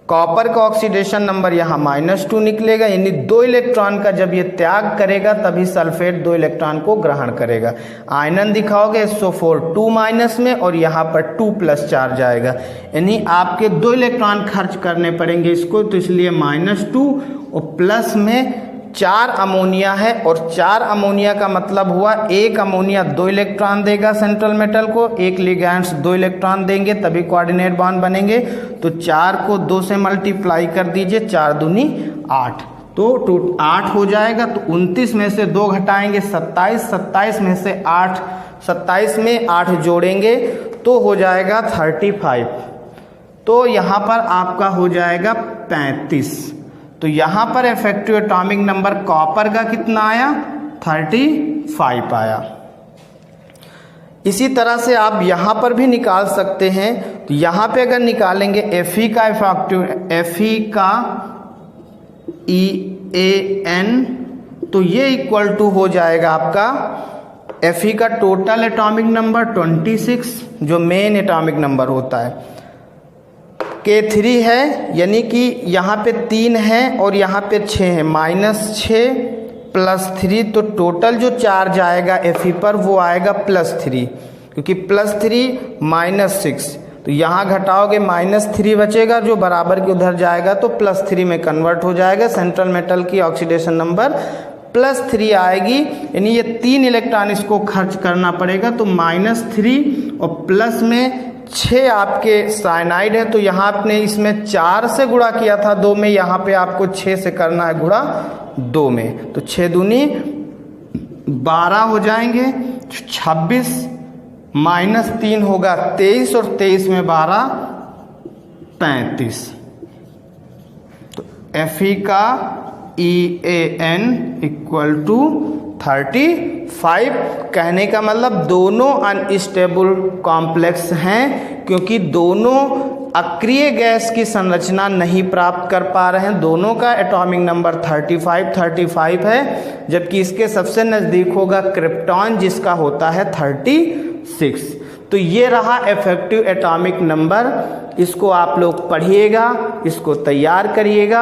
कॉपर का ऑक्सीडेशन नंबर यहाँ -2 निकलेगा, यानी 2 इलेक्ट्रॉन का जब ये त्याग करेगा तभी सल्फेट 2 इलेक्ट्रॉन को ग्रहण करेगा। आयनन दिखाओगे SO4 2 माइनस में और यहाँ पर 2 प्लस चार्ज आएगा, यानी आपके 2 इलेक्ट्रॉन खर्च करने पड़ेंगे इसको, तो इसलिए -2 और प्लस में 4 अमोनिया है, और 4 अमोनिया का मतलब हुआ 1 अमोनिया 2 इलेक्ट्रॉन देगा सेंट्रल मेटल को, 1 लिगैंड्स 2 इलेक्ट्रॉन देंगे तभी कोऑर्डिनेट बॉन्ड बनेंगे। तो 4 को 2 से मल्टीप्लाई कर दीजिए, 4 दूनी 8, तो 8 हो जाएगा। तो 29 में से 2 घटाएंगे 27, 27 में से 8, 27 में 8 जोड़ेंगे तो हो जाएगा 35, तो यहाँ पर आपका हो जाएगा 35। तो यहाँ पर इफेक्टिव एटॉमिक नंबर कॉपर का कितना आया, 35 आया। इसी तरह से आप यहाँ पर भी निकाल सकते हैं। तो यहाँ पे अगर निकालेंगे Fe का इफेक्टिव, Fe का EAN, तो ये इक्वल टू हो जाएगा आपका Fe का टोटल एटॉमिक नंबर 26 जो मेन एटॉमिक नंबर होता है, K3 है, यानी कि यहाँ पे 3 है और यहाँ पे 6 है, -6 +3, तो टोटल जो चार्ज आएगा Fe पर वो आएगा +3, क्योंकि +3 -6, तो यहाँ घटाओगे -3 बचेगा, जो बराबर के उधर जाएगा तो +3 में कन्वर्ट हो जाएगा। सेंट्रल मेटल की ऑक्सीडेशन नंबर +3 आएगी, यानी ये 3 इलेक्ट्रॉन इसको खर्च करना पड़ेगा। तो -3 और प्लस में 6 आपके साइनाइड है, तो यहाँ आपने इसमें 4 से गुणा किया था 2 में, यहाँ पे आपको 6 से करना है गुणा 2 में, तो 6 दूनी 12 हो जाएंगे, 26 -3 होगा 23, और 23 में 12 35। तो Fe का EAN = 35। कहने का मतलब दोनों अनस्टेबल कॉम्प्लेक्स हैं, क्योंकि दोनों अक्रिय गैस की संरचना नहीं प्राप्त कर पा रहे हैं। दोनों का एटॉमिक नंबर 35 है, जबकि इसके सबसे नज़दीक होगा क्रिप्टॉन, जिसका होता है 36। तो ये रहा इफेक्टिव एटॉमिक नंबर। इसको आप लोग पढ़िएगा, इसको तैयार करिएगा,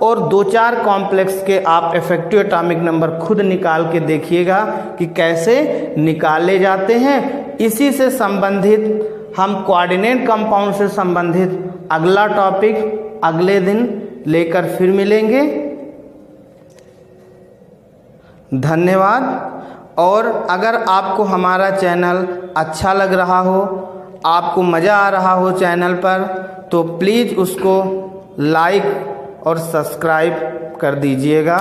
और 2-4 कॉम्प्लेक्स के आप इफेक्टिव एटॉमिक नंबर खुद निकाल के देखिएगा कि कैसे निकाले जाते हैं। इसी से संबंधित हम कोऑर्डिनेट कंपाउंड से संबंधित अगला टॉपिक अगले दिन लेकर फिर मिलेंगे। धन्यवाद। और अगर आपको हमारा चैनल अच्छा लग रहा हो, आपको मज़ा आ रहा हो चैनल पर, तो प्लीज़ उसको लाइक और सब्सक्राइब कर दीजिएगा।